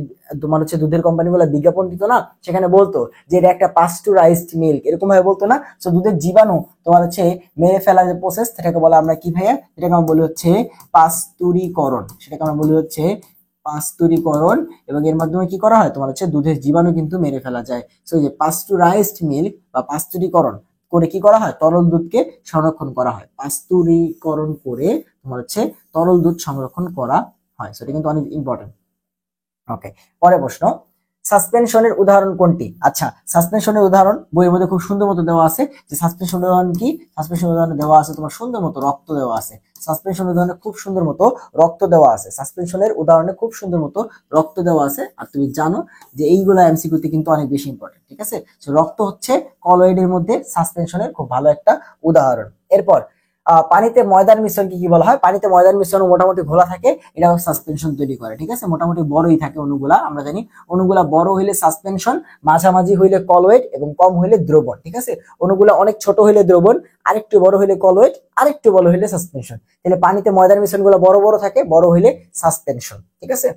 তোমার হচ্ছে দুধের কোম্পানিগুলো বিজ্ঞাপন দিত না, সেখানে বলতো যে এটা একটা পাস্টুরাইজড মিল্ক, এরকম ভাবে বলতো না। তো দুধের জীবাণু তোমার হচ্ছে মেরে ফেলার যে প্রসেস, সেটাকে বলা আমরা কি ভাইয়া, সেটাকে আমরা বলি হচ্ছে পাস্তুরীকরণ। সেটাকে আমরা বলি হচ্ছে পাস্তুরীকরণ। এবং এর মাধ্যমে কি করা হয়, তোমার হচ্ছে দুধের জীবাণু কিন্তু মেরে ফেলা যায়। সো যে পাস্টুরাইজড মিল্ক বা পাস্তুরীকরণ করে কি করা হয়, তরল দুধকে সংরক্ষণ করা হয়। পাস্তুরীকরণ করে তোমার হচ্ছে তরল দুধ সংরক্ষণ করা হয়। সেটা কিন্তু অনেক ইম্পর্টেন্ট। ওকে, পরের প্রশ্ন, সাসপেনশনের উদাহরণ কোনটি? আচ্ছা, সাসপেনশনের উদাহরণ বইয়ের মধ্যে খুব সুন্দর মতো দেওয়া আছে। যে সাসপেনশনের উদাহরণ কি, সাসপেনশনের উদাহরণে দেওয়া আছে তোমার সুন্দর মতো রক্ত দেওয়া আছে। সাসপেনশনের উদাহরণে খুব সুন্দর মতো রক্ত দেওয়া আছে। সাসপেনশনের উদাহরণে খুব সুন্দর মতো রক্ত দেওয়া আছে। আর তুমি জানো যে এইগুলা এমসিকিউতে কিন্তু অনেক বেশি ইম্পর্টেন্ট, ঠিক আছে। রক্ত হচ্ছে কলয়েডের মধ্যে সাসপেনশনের খুব ভালো একটা উদাহরণ। এরপর পানিতে ময়দার মিশ্রণকে কি বলা হয়? পানিতে ময়দার মিশ্রণ মোটামুটি ঘোলা থাকে, এটা সাসপেনশন তৈরি করে, ঠিক আছে। মোটামুটি বড়ই থাকে অণুগুলা, আমরা জানি অণুগুলা বড় হইলে সাসপেনশন, মাঝামাঝি হইলে কলয়েড এবং কম হইলে দ্রবণ, ঠিক আছে। অণুগুলা অনেক ছোট হইলে দ্রবণ, আরেকটু বড় হইলে কলয়েড, আরেকটু বড় হইলে সাসপেনশন। তাহলে পানিতে ময়দার মিশ্রণগুলো বড় বড় থাকে, বড় হইলে সাসপেনশন, ঠিক আছে।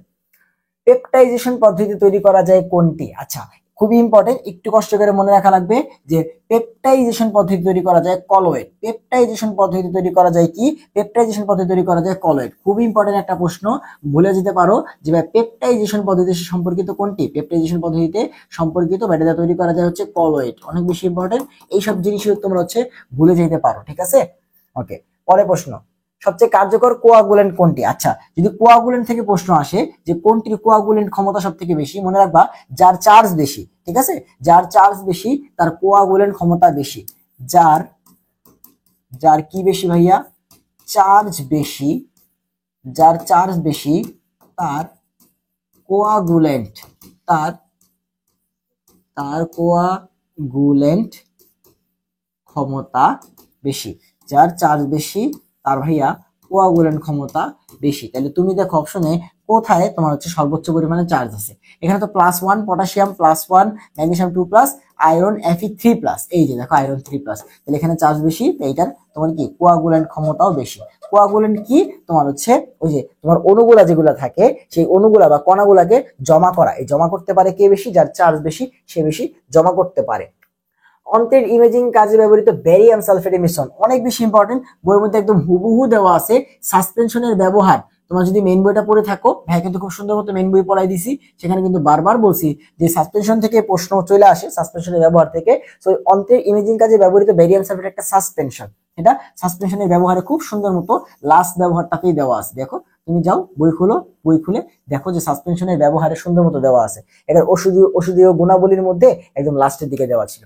পেপটাইজেশন পদ্ধতি তৈরি করা যায় কোনটি? আচ্ছা, খুবই ইম্পর্টেন্ট, একটু কষ্ট করে মনে রাখা লাগবে যে পেপটাইজেশন পদ্ধতি তৈরি করা যায় কলয়েড। পেপটাইজেশন পদ্ধতি তৈরি করা যায় কি? পেপটাইজেশন পদ্ধতি তৈরি করা যায় কলয়েড। খুবই ইম্পর্টেন্ট একটা প্রশ্ন, ভুলে যেতে পারো যে ভাই পেপটাইজেশন পদ্ধতি সম্পর্কিত কোনটি? পেপটাইজেশন পদ্ধতিতে সম্পর্কিত ব্যাটারিয়া তৈরি করা যায় হচ্ছে কলয়েড। অনেক বেশি ইম্পর্টেন্ট, এইসব জিনিসও তোমরা হচ্ছে ভুলে যেতে পারো, ঠিক আছে? ওকে, পরের প্রশ্ন, সবচেয়ে কার্যকর কোয়াগুলেন্ট কোনটি? আচ্ছা, যদি কোয়াগুলেন্ট থেকে প্রশ্ন আসে যে কোনটির কোয়াগুলেন্ট ক্ষমতা সব থেকে বেশি, মনে রাখবা যার চার্জ বেশি, ঠিক আছে? যার চার্জ বেশি তার কোয়াগুলেন্ট ক্ষমতা বেশি। যার যার কি বেশি ভাইয়া? চার্জ বেশি। যার চার্জ বেশি তার কোয়াগুলেন্ট তার তার কোয়াগুলেন্ট ক্ষমতা বেশি। যার চার্জ বেশি তার ভাইয়া কোয়াগুলেন্ট ক্ষমতা বেশি। তাহলে তুমি দেখো অপশনে কোথায় তোমার হচ্ছে সর্বোচ্চ পরিমাণে চার্জ আছে। এখানে তো +1 পটাশিয়াম +1 ম্যাগনেসিয়াম 2+, আয়রন Fe3+, এই যে দেখো আয়রন 3+, তাহলে এখানে চার্জ বেশি, এইটার তোমার কি কোয়াগুলেন্ট ক্ষমতাও বেশি। কোয়াগুলেন্ট কি? তোমার হচ্ছে ওই যে তোমার অণুগুলা যেগুলা থাকে সেই অণুগুলা বা কণাগুলাকে জমা করা, এই জমা করতে পারে কে বেশি? যার চার্জ বেশি সে বেশি জমা করতে পারে। অন্ত্রের ইমেজিং কাজে ব্যবহৃত ব্যারিয়াম সালফেটের মিশ্রণ, অনেক বেশি ইম্পর্টেন্ট, বইয়ের মধ্যে একদম হুবহু দেওয়া আছে। সাসপেনশনের ব্যবহার, তোমরা যদি মেইন বইটা পড়ে থাকো, ভাই কিন্তু খুব সুন্দর মতো মেইন বই পড়াই দিছি, সেখানে কিন্তু বারবার বলছি যে সাসপেনশন থেকে প্রশ্ন চলে আসে, সাসপেনশনের ব্যবহার থেকে। তো অন্ত্রের ইমেজিং কাজে ব্যবহৃত ব্যারিয়াম সালফেট একটা সাসপেনশন, এটা সাসপেনশনের ব্যবহারে খুব সুন্দর মতো লাস্ট ব্যবহারটাতেই দেওয়া আছে। দেখো তুমি যাও বই খুলে দেখো যে সাসপেনশনের ব্যবহারে সুন্দর মতো দেওয়া আছে, এটার ওষুধীয় গুণাবলীর মধ্যে একদম লাস্টের দিকে দেওয়া ছিল।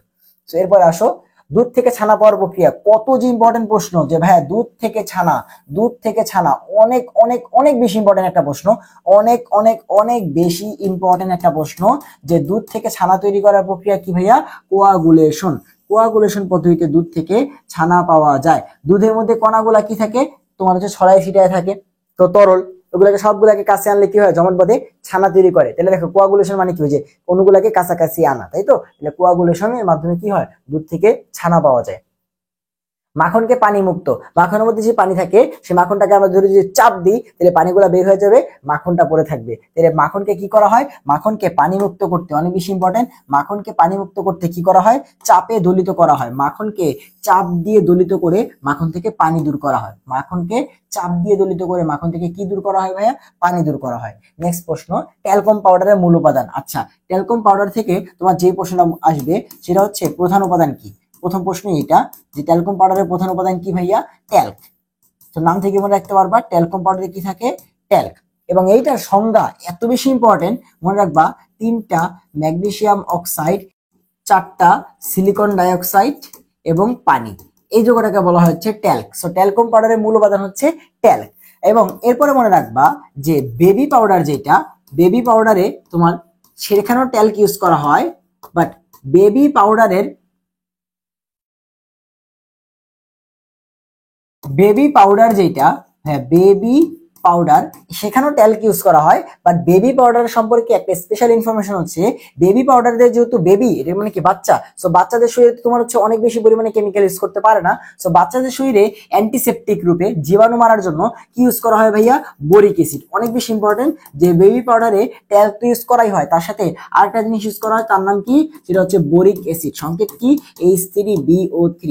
তো এরপরে আসো, দুধ থেকে ছানা পাওয়ার প্রক্রিয়া, কত যে ইম্পর্টেন্ট প্রশ্ন যে ভাইয়া দুধ থেকে ছানা অনেক অনেক অনেক বেশি ইম্পর্টেন্ট একটা প্রশ্ন, অনেক অনেক অনেক বেশি ইম্পর্টেন্ট একটা প্রশ্ন যে দুধ থেকে ছানা তৈরি করার প্রক্রিয়া কি ভাইয়া? কোয়াগুলেশন। কোয়াগুলেশন পদ্ধতিতে দুধ থেকে ছানা পাওয়া যায়। দুধের মধ্যে কণাগুলা কি থাকে? তোমার হচ্ছে ছড়াই ছিটায় থাকে, তো তরল, ওগুলাকে সবগুলাকে কাছে আনলে কি হয়? জমাট বাঁধে ছানা তৈরি করে। তাহলে দেখো কোয়াগুলেশন মানে কি? যে অণুগুলাকে কাছাকাছি আনা, তাই তো? তাহলে কোয়াগুলেশনের মাধ্যমে কি হয়? দুধ থেকে ছানা পাওয়া যায়। মাখনকে পানি মুক্ত, মাখনের মধ্যে যে পানি থাকে সেই মাখনটাকে আমরা ধরে যদি চাপ দিই তাহলে পানিগুলা বের হয়ে যাবে, মাখনটা পড়ে থাকবে। তাহলে মাখনকে কি করা হয়? মাখনকে পানি মুক্ত করতে, অনেক বেশি ইম্পর্টেন্ট, মাখনকে পানি মুক্ত করতে কি করা হয়? চাপে দলিত করা হয়। মাখনকে চাপ দিয়ে দলিত করে মাখন থেকে পানি দূর করা হয়। মাখনকে চাপ দিয়ে দলিত করে মাখন থেকে কি দূর করা হয় ভাইয়া? পানি দূর করা হয়। নেক্সট প্রশ্ন, ট্যালকম পাউডারের মূল উপাদান। আচ্ছা, ট্যালকম পাউডার থেকে তোমার যে প্রশ্নটা আসবে সেটা হচ্ছে প্রধান উপাদান কি? প্রথম প্রশ্ন এটা যে ট্যালকম পাউডারের প্রধান উপাদান কি ভাইয়া? ট্যাল্ক। তো নাম থেকে মনে রাখতে পারবা ট্যালকম পাউডারে কি থাকে? ট্যাল্ক। এবং এইটার সংজ্ঞা এত বেশি ইম্পর্টেন্ট, মনে রাখবা 3টা ম্যাগনেসিয়াম অক্সাইড, 4টা সিলিকন ডাইঅক্সাইড এবং পানি, এই যোগটাকে বলা হচ্ছে ট্যাল্ক। সো ট্যালকম পাউডারের মূল উপাদান হচ্ছে ট্যাল্ক। এবং এরপরে মনে রাখবা যে বেবি পাউডার, যেটা বেবি পাউডারে তোমার সেখানেও ট্যাল্ক ইউজ করা হয়, বাট বেবি পাউডারের বেবি পাউডার যেটা, হ্যাঁ বেবি পাউডার, সেখানেও ট্যাল্ক ইউজ করা হয়। বাট বেবি পাউডার সম্পর্কে একটা স্পেশাল ইনফরমেশন হচ্ছে, বেবি পাউডারের যেহেতু বেবি, এটা মানে কি বাচ্চা, সো বাচ্চাদের শরীরে তোমার হচ্ছে অনেক বেশি পরিমাণে কেমিক্যাল ইউজ করতে পারে না। সো বাচ্চাদের শরীরে অ্যান্টিসেপটিক রূপে জীবাণু মারার জন্য কি ইউজ করা হয় ভাইয়া? Boric acid. অনেক বেশি ইম্পর্টেন্ট যে বেবি পাউডারে ট্যাল্ক তো ইউজ করাই হয়, তার সাথে আরেকটা জিনিস ইউজ করা হয়, তার নাম কি? সেটা হচ্ছে বোরিক অ্যাসিড। সংকেত কি? H3BO3,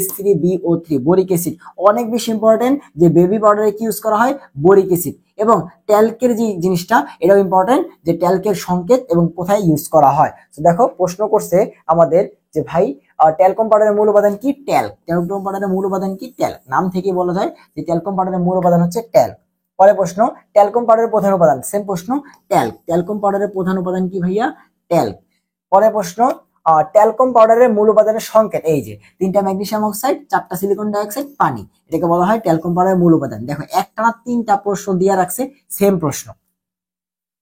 H3BO3, boric acid. অনেক বেশি ইম্পর্টেন্ট যে বেবি পাউডারে কি ইউজ করা হয়? Boric acid. এবং ট্যাল্কের যে জিনিসটা, এটাও ইম্পর্টেন্ট যে ট্যাল্কের সংকেত এবং কোথায় ইউজ করা হয়। তো দেখো প্রশ্ন করছে আমাদের যে ভাই ট্যালকম পাউডারের মূল উপাদান কি? ট্যাল্ক। ট্যালকম পাউডারের মূল উপাদান কি? ট্যাল্ক। নাম থেকে বলা যায় যে ট্যালকম পাউডারের মূল উপাদান হচ্ছে ট্যাল্ক। পরের প্রশ্ন, ট্যালকম পাউডারের প্রধান উপাদান, সেম প্রশ্ন, ট্যাল্ক। ট্যালকম পাউডারের প্রধান উপাদান কি ভাইয়া? ট্যাল্ক। পরের প্রশ্ন, ট্যালকম পাউডারের মূল উপাদানের সংকেত, এই যে 3টা ম্যাগনেসিয়াম অক্সাইড, 4টা সিলিকন ডাইঅক্সাইড, পানি, এটাকে বলা হয় ট্যালকম পাউডারের মূল উপাদান। দেখো একটানা 3টা প্রশ্ন দিয়ে রাখছে, সেম প্রশ্ন।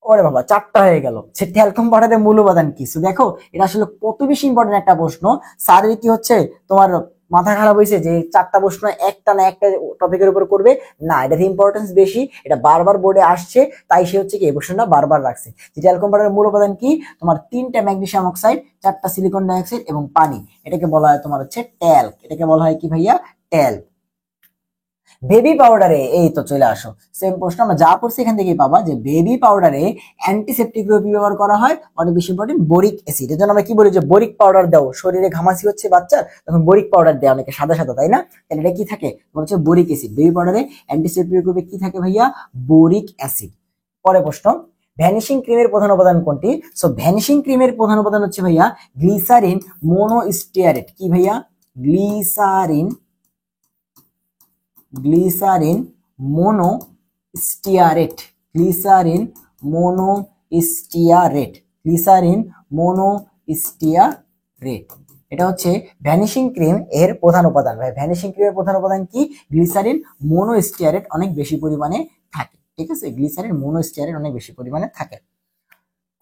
ওরে বাবা 4টা হয়ে গেল। সে ট্যালকম পাউডারের মূল উপাদান কি? দেখো এটা আসলে কত বেশি ইম্পর্টেন্ট একটা প্রশ্ন। স্যারের কি হচ্ছে তোমার মাথা খারাপ হয়েছে যে 4টা প্রশ্ন একটা না একটা টপিকের উপর করবে? না, এটার ইম্পর্টেন্স বেশি, এটা বারবার বোর্ডে আসছে, তাই সে হচ্ছে কি এই প্রশ্নটা বারবার রাখছে। যে ট্যালকম পাউডারের মূল উপাদান কি? তোমার 3টা ম্যাগনেসিয়াম অক্সাইড, 4টা সিলিকন ডাইঅক্সাইড এবং পানি, এটাকে বলা হয় তোমার হচ্ছে ট্যাল্ক। এটাকে বলা হয় কি ভাইয়া? ট্যাল্ক। বেবি পাউডারে, এই তো চলে আসো, সেম প্রশ্ন আমরা যা পড়ছি এখান থেকেই পাবা যে বেবি পাউডারে অ্যান্টিসেপটিক রূপে ব্যবহার করা হয়, অনেক বেশি ইম্পর্টেন্ট বোরিক অ্যাসিড। এজন্য আমরা কি বলি যে বোরিক পাউডার দাও, শরীরে ঘামাসি হচ্ছে বাচ্চার তখন বোরিক পাউডার দেয় অনেকে সাদা সাদা, তাই না? তাহলে এটা কি থাকে, তোমার হচ্ছে বোরিক অ্যাসিড। বেবি পাউডারে অ্যান্টিসেপটিক রূপে কি থাকে ভাইয়া, বোরিক অ্যাসিড। পরে প্রশ্ন, ভ্যানিশিং ক্রিমের প্রধান উপাদান কোনটি? সো ভ্যানিশিং ক্রিমের প্রধান উপাদান হচ্ছে ভাইয়া গ্লিসারিন মোনোস্টিয়ারেট। কি ভাইয়া, গ্লিসারিন, গ্লিসারিন মোনোস্টিয়ারেট, গ্লিসারিন মোনোস্টিয়ারেট, গ্লিসারিন মোনোস্টিয়ারেট। এটা হচ্ছে ভ্যানিশিং ক্রিম এর প্রধান উপাদান। ভাই ভ্যানিশিং ক্রিমের প্রধান উপাদান কি, গ্লিসারিন মোনোস্টিয়ারেট অনেক বেশি পরিমাণে থাকে, ঠিক আছে, গ্লিসারিন মোনোস্টিয়ারেট অনেক বেশি পরিমাণে থাকে।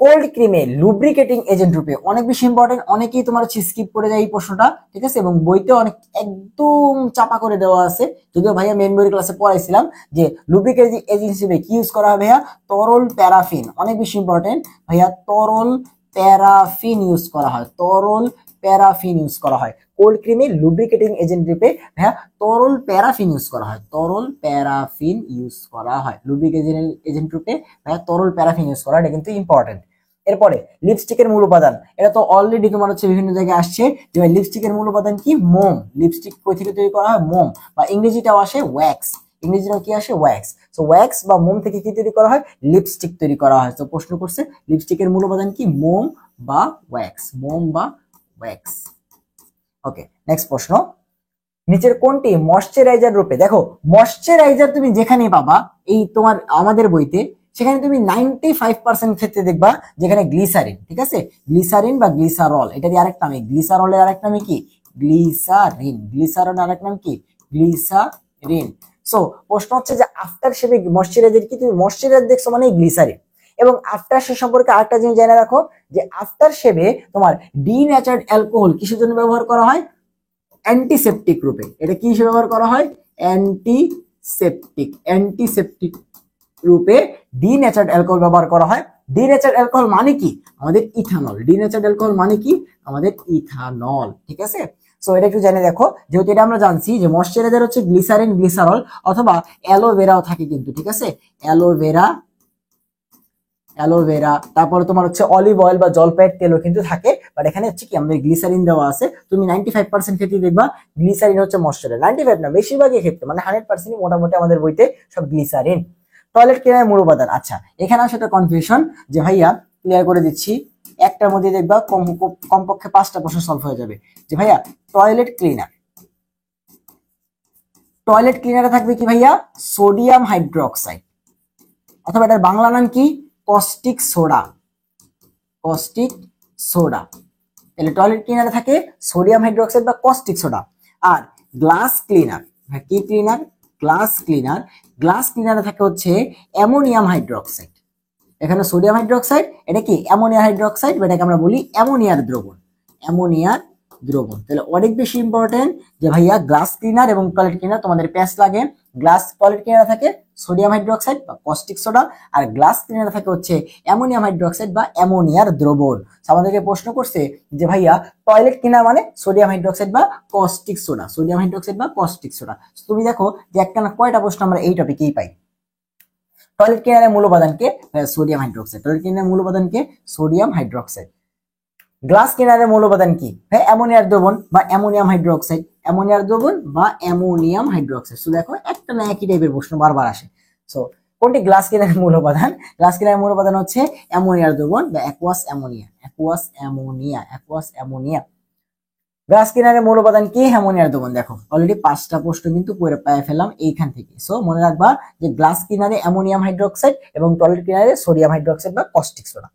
কোল্ড ক্রিমে লুব্রিকেটিং এজেন্ট রূপে, অনেক বেশি ইম্পর্টেন্ট, অনেকেই তোমার হচ্ছে স্কিপ করে যায় এই প্রশ্নটা, ঠিক আছে, এবং বইতে অনেক একদম চাপা করে দেওয়া আছে। যদিও ভাইয়া মেন বই ক্লাসে পড়াইছিলাম যে লুব্রিকেটিং এজেন্ট হিসেবে কি ইউজ করা হবে ভাইয়া, তরল প্যারাফিন, অনেক বেশি ইম্পর্টেন্ট ভাইয়া, তরল প্যারাফিন ইউজ করা হয়, তরল প্যারাফিন ইউজ করা হয়। কোল্ড ক্রিমে লুব্রিকেটিং এজেন্ট রূপে ভাইয়া তরল প্যারাফিন ইউজ করা হয়, তরল প্যারাফিন ইউজ করা হয়, লুব্রিকেটিং এজেন্ট রূপে ভাইয়া তরল প্যারাফিন ইউজ করা, এটা কিন্তু ইম্পর্টেন্ট। এরপরে লিপস্টিকের মূল উপাদান, এটা তো অলরেডি তোমার হচ্ছে বিভিন্ন জায়গায় আসছে যে লিপস্টিকের মূল উপাদান কি, মোম। লিপস্টিক কই থেকে তৈরি করা হয়, মোম, বা ইংরেজিটাও আসে ওয়্যাক্স, ইংরেজিটাও কি আসে, ওয়্যাক্স। সো ওয়্যাক্স বা মোম থেকে কি তৈরি করা হয়, লিপস্টিক তৈরি করা হয়। তো প্রশ্ন করছে লিপস্টিকের মূল উপাদান কি, মোম বা ওয়্যাক্স, মোম বা ওয়্যাক্স। ওকে, নেক্সট প্রশ্ন, নিচের কোনটি ময়শ্চারাইজার রূপে, দেখো ময়শ্চারাইজার তুমি যেখানে পাবা এই তোমার আমাদের বইতে, সেখানে তুমি 95% ক্ষেত্রে দেখবা যেখানে গ্লিসারিন, ঠিক আছে, গ্লিসারিন বা গ্লিসারল, এটারই আরেক নাম, গ্লিসারলের আরেক নাম কি, গ্লিসারিন, গ্লিসারল আরেক নাম কি, গ্লিসারিন। সো প্রশ্ন হচ্ছে যে আফটার শেপে ময়শ্চারাইজার কি, তুমি ময়শ্চারাইজার দেখছো মানে গ্লিসারিন। এবং আফটার শেপ সম্পর্কে আরেকটা জিনিস জেনে রাখো যে আফটার শেপে তোমার ডিন্যাচার্ড অ্যালকোহল কিসের জন্য ব্যবহার করা হয়, অ্যান্টিসেপটিক রূপে। এটা কি হিসেবে ব্যবহার করা হয়, অ্যান্টিসেপটিক, অ্যান্টিসেপটিক রূপে ডিন্যাচার্ড অ্যালকোহল ব্যবহার করা হয়। ডিন্যাচার্ড অ্যালকোহল মানে কি, আমাদের ইথানল, ডিন্যাচার্ড অ্যালকোহল মানে কি, আমাদের ইথানল, ঠিক আছে। সো এটা একটু জেনে দেখো, যেহেতু এটা আমরা জানছি যে ময়শ্চারাইজার হচ্ছে গ্লিসারিন, গ্লিসারল, অথবা অ্যালোভেরাও থাকে কিন্তু, ঠিক আছে, অ্যালোভেরা, অ্যালোভেরা, তারপরে তোমার হচ্ছে অলিভ অয়েল বা জলপাইয়ের তেলও কিন্তু থাকে, বাট এখানে হচ্ছে কি আমাদের গ্লিসারিন দেওয়া আছে। তুমি 95% ক্ষেত্রে দেখবা গ্লিসারিন হচ্ছে ময়শ্চারাইজার, 95 না বেশিরভাগই ক্ষেত্রে, মানে 100% মোটামুটি আমাদের বইতে সব গ্লিসারিন। টয়লেট ক্লিনারের মূল উপাদান, আচ্ছা এখানে আসলে একটা কনফিউশন যে ভাইয়া ক্লিয়ার করে দিচ্ছি, একটার মধ্যে দেখবা কমপক্ষে 5টা প্রশ্ন সলভ হয়ে যাবে। যে ভাইয়া টয়লেট ক্লিনার, টয়লেট ক্লিনারে থাকবে কি ভাইয়া, সোডিয়াম হাইড্রোক্সাইড, অথবা এটার বাংলা নাম কি, কস্টিক সোডা, কস্টিক সোডা। তাহলে টয়লেট ক্লিনারে থাকে সোডিয়াম হাইড্রোক্সাইড বা কস্টিক সোডা। আর গ্লাস ক্লিনার, কি ক্লিনার, গ্লাস ক্লিনার, গ্লাস ক্লিনারে থাকে হচ্ছে অ্যামোনিয়াম হাইড্রোক্সাইড। এখানে সোডিয়াম হাইড্রোক্সাইড, এটা কি অ্যামোনিয়া হাইড্রোক্সাইড, বা এটাকে আমরা বলি অ্যামোনিয়ার দ্রবণ, অ্যামোনিয়ার দ্রবণ। তাহলে অনেক বেশি ইম্পর্টেন্ট যে ভাইয়া গ্লাস ক্লিনার এবং টয়লেট ক্লিনার তোমাদের প্যাচ লাগে। গ্লাস টয়লেট ক্লিনারে থাকে সোডিয়াম হাইড্রোক্সাইড বা কস্টিক সোডা, আর গ্লাস ক্লিনারে থাকে হচ্ছে অ্যামোনিয়াম হাইড্রোক্সাইড বা অ্যামোনিয়ার দ্রবণ। আমাদেরকে প্রশ্ন করছে যে ভাইয়া টয়লেট ক্লিনার মানে সোডিয়াম হাইড্রোক্সাইড বা কস্টিক সোডা, সোডিয়াম হাইড্রোক্সাইড বা কস্টিক সোডা। তুমি দেখো যে একটা না কয়টা প্রশ্ন আমরা এই টপিকেই পাই। টয়লেট ক্লিনারের মূল উপাদানকে সোডিয়াম হাইড্রোক্সাইড, টয়লেট ক্লিনারের মূল উপাদানকে সোডিয়াম হাইড্রোক্সাইড। গ্লাস ক্লিনারের মূল উপাদান কি, অ্যামোনিয়ার দ্রবণ বা অ্যামোনিয়াম হাইড্রোক্সাইড, অ্যামোনিয়ার দ্রবণ বা অ্যামোনিয়াম হাইড্রোক্সাইড। সো দেখো একটা না একই টাইপের প্রশ্ন বারবার আসে। সো কোনটি গ্লাস ক্লিনারের মূল উপাদান, গ্লাস ক্লিনারের মূল উপাদান হচ্ছে অ্যামোনিয়ার দ্রবণ বা aqueous ammonia, aqueous ammonia, aqueous ammonia. Glass ক্লিনারের মূল উপাদান কি, অ্যামোনিয়ার দ্রবণ। দেখো অলরেডি 5টা প্রশ্ন কিন্তু পড়ে পেয়ে ফেললাম এইখান থেকে। সো মনে রাখবা যে গ্লাস ক্লিনারে অ্যামোনিয়াম হাইড্রোক্সাইড এবং টয়লেট ক্লিনারে সোডিয়াম হাইড্রোক্সাইড বা কস্টিক সোডা।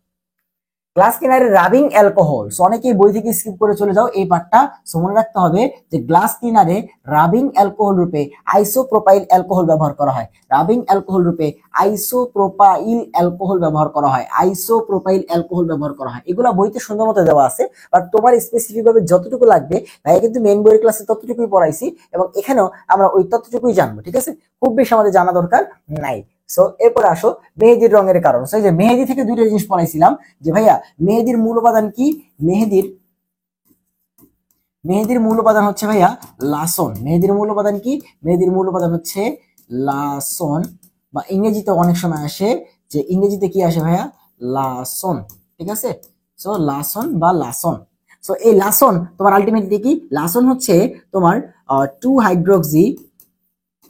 গ্লাস ক্লিনারের রাবিং অ্যালকোহল, সো অনেকেই বই থেকে স্কিপ করে চলে যাও এই পার্টটা। সো মনে রাখতে হবে যে গ্লাস ক্লিনারে রাবিং অ্যালকোহল রূপে আইসোপ্রোপাইল অ্যালকোহল ব্যবহার করা হয়, রাবিং অ্যালকোহল রূপে আইসোপ্রোপাইল অ্যালকোহল ব্যবহার করা হয়, আইসোপ্রোপাইল অ্যালকোহল ব্যবহার করা হয়। এগুলো বইতে সুন্দর মতো দেওয়া আছে, বাট তোমার স্পেসিফিক ভাবে যতটুকু লাগবে, ভাই কিন্তু মেন বইয়ের ক্লাসে ততটুকুই পড়াইছি এবং এখানেও আমরা ওই ততটুকুই জানবো, ঠিক আছে, খুব বেশি আমাদের জানা দরকার নাই। সো এরপরে আসো মেহেদির রঙের কারণ। সো এই যে মেহেদি থেকে দুইটা জিনিস পড়াইছিলাম যে ভাইয়া মেহেদির মূল উপাদান কি, মেহেদির মেহেদির মূল উপাদান হচ্ছে ভাইয়া লাসন। মেহেদির মূল উপাদান কি? মেহেদির মূল উপাদান হচ্ছে লাসন, বা ইংরেজিতে অনেক সময় আসে যে ইংরেজিতে কি আসে ভাইয়া? লাসন, ঠিক আছে? সো লাসন বা লাসন। সো এই লাসন তোমার আলটিমেটলি কি? লাসন হচ্ছে তোমার 2 হাইড্রোক্সি,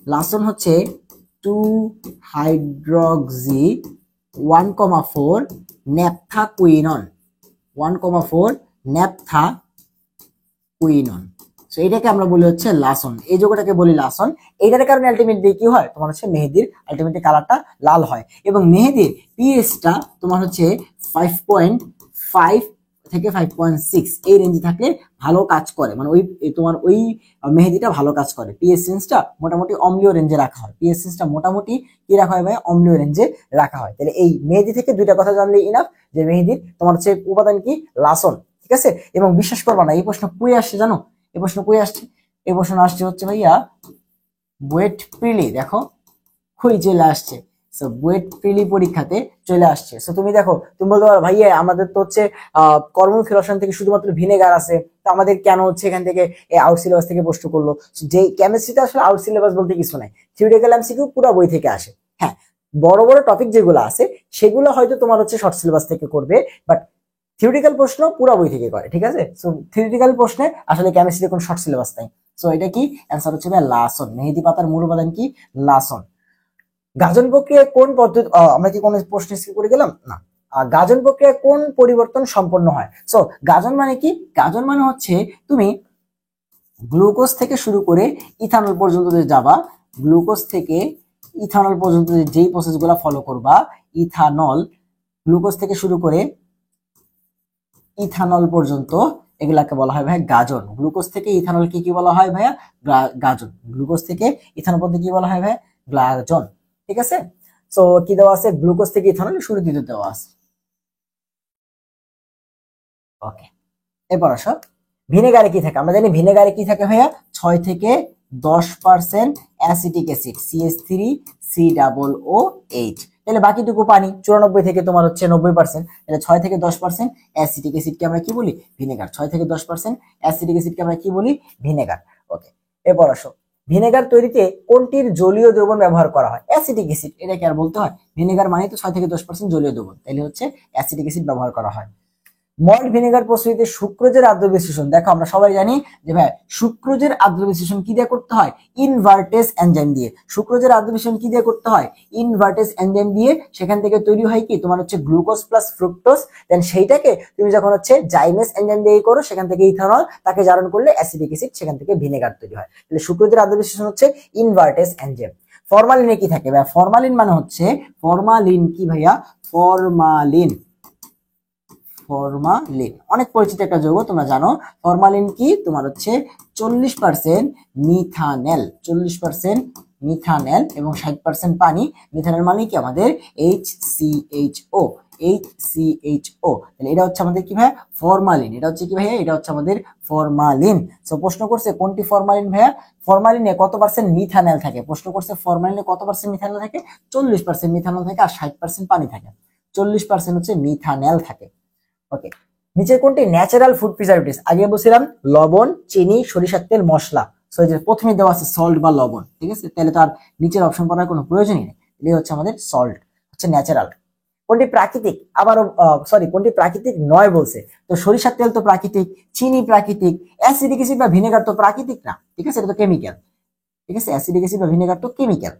লাসন হচ্ছে 2 হাইড্রোক্সি 1,4 ন্যাপথাকুইনন, 1,4 ন্যাপথাকুইনন। সো এটাকে আমরা বলি হচ্ছে লাসন, এই যৌগটাকে বলি লাসন। এইটার কারণে আলটিমেটলি কি হয়? তোমার হচ্ছে মেহেদির আলটিমেটলি কালারটা লাল হয়। এবং মেহেদির পিএইচটা তোমার হচ্ছে 5.5 থেকে 5.6 এই রেঞ্জে থাকলে ভালো কাজ করে, মানে ওই তোমার ওই মেহেদিটা ভালো কাজ করে। পিএইচ সেন্সটা মোটামুটি অম্লীয় রেঞ্জে রাখা হয়, পিএইচ সেন্সটা মোটামুটি কি রাখা হয় ভাই? অম্লীয় রেঞ্জে রাখা হয়। তাহলে এই মেহেদি থেকে দুইটা কথা জানলে ইনাফ যে মেহেদির তোমার হচ্ছে উপাদান কি? লাসন, ঠিক আছে? এবং বিশ্বাস করবা না, এই প্রশ্ন কই আসছে জানো? এই প্রশ্ন কই আসছে? এই প্রশ্ন আসছে হচ্ছে ভাইয়া বুয়েট প্রিলি, দেখো কই চলে আসছে। সো বুয়েট প্রিলি পরীক্ষাতে চলে আসছে। সো তুমি দেখো, তুমি বলতে পারো ভাইয়া আমাদের তো হচ্ছে কর্মমুখী রসায়ন থেকে শুধুমাত্র ভিনেগার আছে, তো আমাদের কেন হচ্ছে এখান থেকে আউট সিলেবাস থেকে প্রশ্ন করলো? যে কেমিস্ট্রিতে আসলে আউট সিলেবাস বলতে কিছু নাই, থিওরিটিক্যাল এমসিকিউ পুরো বই থেকে আসে। হ্যাঁ, বড় বড় টপিক যেগুলো আছে সেগুলো হয়তো তোমার হচ্ছে শর্ট সিলেবাস থেকে করবে, বাট থিওরিটিক্যাল প্রশ্ন পুরো বই থেকে করে, ঠিক আছে? সো থিওরিটিক্যাল প্রশ্নে আসলে কেমিস্ট্রি কোনো শর্ট সিলেবাস নাই। সো এটা কি অ্যান্সার হচ্ছে লাসন। মেহেদি পাতার মূল উপাদান কি? লাসন। গাজন প্রক্রিয়ায় কোন পদ্ধতি, আমরা কি কোনো প্রশ্ন স্কিপ করে গেলাম না? গাজন প্রক্রিয়ায় কোন পরিবর্তন সম্পন্ন হয়? সো গাজন মানে কি? গাজন মানে হচ্ছে তুমি গ্লুকোজ থেকে শুরু করে ইথানল পর্যন্ত যে যাবা, গ্লুকোজ থেকে ইথানল পর্যন্ত যেই প্রসেসগুলো ফলো করবা, ইথানল, গ্লুকোজ থেকে শুরু করে ইথানল পর্যন্ত, এগুলাকে বলা হয় ভাই গাজন। গ্লুকোজ থেকে ইথানল কি কি বলা হয় ভাইয়া? গাজন। গ্লুকোজ থেকে ইথানল পর্যন্ত কি বলা হয় ভাই? গাজন, ঠিক আছে? সো কি দেওয়া আছে? গ্লুকোজ থেকে ইথানল শুরু দিতে দেওয়া আছে। ওকে, এরপর আসো ভিনেগারে কি থাকে? আমরা জানি ভিনেগারে কি থাকে ভাইয়া? 6 থেকে 10% অ্যাসিটিক অ্যাসিড, CH3COO8। তাহলে বাকিটুকু পানি, 94 থেকে তোমার হচ্ছে 90%। তাহলে 6 থেকে 10% অ্যাসিটিক অ্যাসিডকে আমরা কি বলি? ভিনেগার। 6 থেকে 10% অ্যাসিটিক অ্যাসিডকে আমরা কি বলি? ভিনেগার। ওকে, এরপর আসো ভিনেগার তৈরিতে কোনটির জলীয় দ্রবণ ব্যবহার করা হয়? Acetic acid. এটা কি আর বলতে হয়? ভিনেগার মানে তো 6 থেকে 10% জলীয় দ্রবণ, তাহলে হচ্ছে অ্যাসিটিক অ্যাসিড ব্যবহার করা হয়। মল্ট ভিনেগার প্রস্তুতিতে সুক্রোজের আদ্র বিশ্লেষণ, দেখো আমরা সবাই জানি যে ভাই সুক্রোজের আদ্র বিশ্লেষণ কি দিয়ে করতে হয়? ইনভার্টেজ এনজাইম দিয়ে। সুক্রোজের আদ্র বিশ্লেষণ কি দিয়ে করতে হয়? ইনভার্টেজ এনজাইম দিয়ে। সেখান থেকে তৈরি হয় কি তোমার হচ্ছে গ্লুকোজ প্লাস ফ্রুক্টোজ, দেন সেইটাকে তুমি যখন হচ্ছে জাইমেস এনজাইম দিয়ে করো, সেখান থেকে ইথানল, তাকে জারণ করলে অ্যাসিডিক অ্যাসিড, সেখান থেকে ভিনেগার তৈরি হয়। তাহলে সুক্রোজের আদ্র বিশ্লেষণ হচ্ছে ইনভার্টেজ এনজাইম। ফরমালিনে কি থাকে ভাই? ফরমালিন মানে হচ্ছে, ফরমালিন কি ভাইয়া? ফরমালিন, ফরমালিন অনেক পরিচিত একটা যৌগ, তোমরা জানো। ফরমালিন কি তোমার হচ্ছে 40% মিথানেল, 40% মিথানেল এবং 60% পানি। মিথানেল মানে কি আমাদের HCHO, HCHO। তাহলে এটা হচ্ছে আমাদের কি ভাইয়া? ফরমালিন। এটা হচ্ছে কি ভাইয়া? এটা হচ্ছে আমাদের ফরমালিন। সো প্রশ্ন করছে কোনটি ফরমালিন ভাইয়া? ফরমালিনে কত পার্সেন্ট মিথানেল থাকে? প্রশ্ন করছে ফরমালিনে কত পার্সেন্ট মিথানেল থাকে? 40% মিথানেল থাকে আর 60% পানি থাকে। 40% হচ্ছে মিথানেল থাকে। ওকে, নিচের কোনটি ন্যাচারাল ফুড প্রিজারভেটিভস? আগে বলছিলাম লবণ, চিনি, সরিষার তেল, মশলা। সো এই যে প্রথমে দেওয়া আছে সল্ট বা লবণ, ঠিক আছে? তাহলে তার নিচের অপশন পড়ার কোনো প্রয়োজনই নেই। এটা হচ্ছে আমাদের সল্ট, হচ্ছে ন্যাচারাল। কোনটি প্রাকৃতিক? আবারও সরি, কোনটি প্রাকৃতিক নয় বলছে? তো সরিষার তেল তো প্রাকৃতিক, চিনি প্রাকৃতিক, অ্যাসিডিক অ্যাসিড বা ভিনেগার তো প্রাকৃতিক না, ঠিক আছে? এটা তো কেমিক্যাল, ঠিক আছে? অ্যাসিডিক অ্যাসিড বা ভিনেগার তো কেমিক্যাল।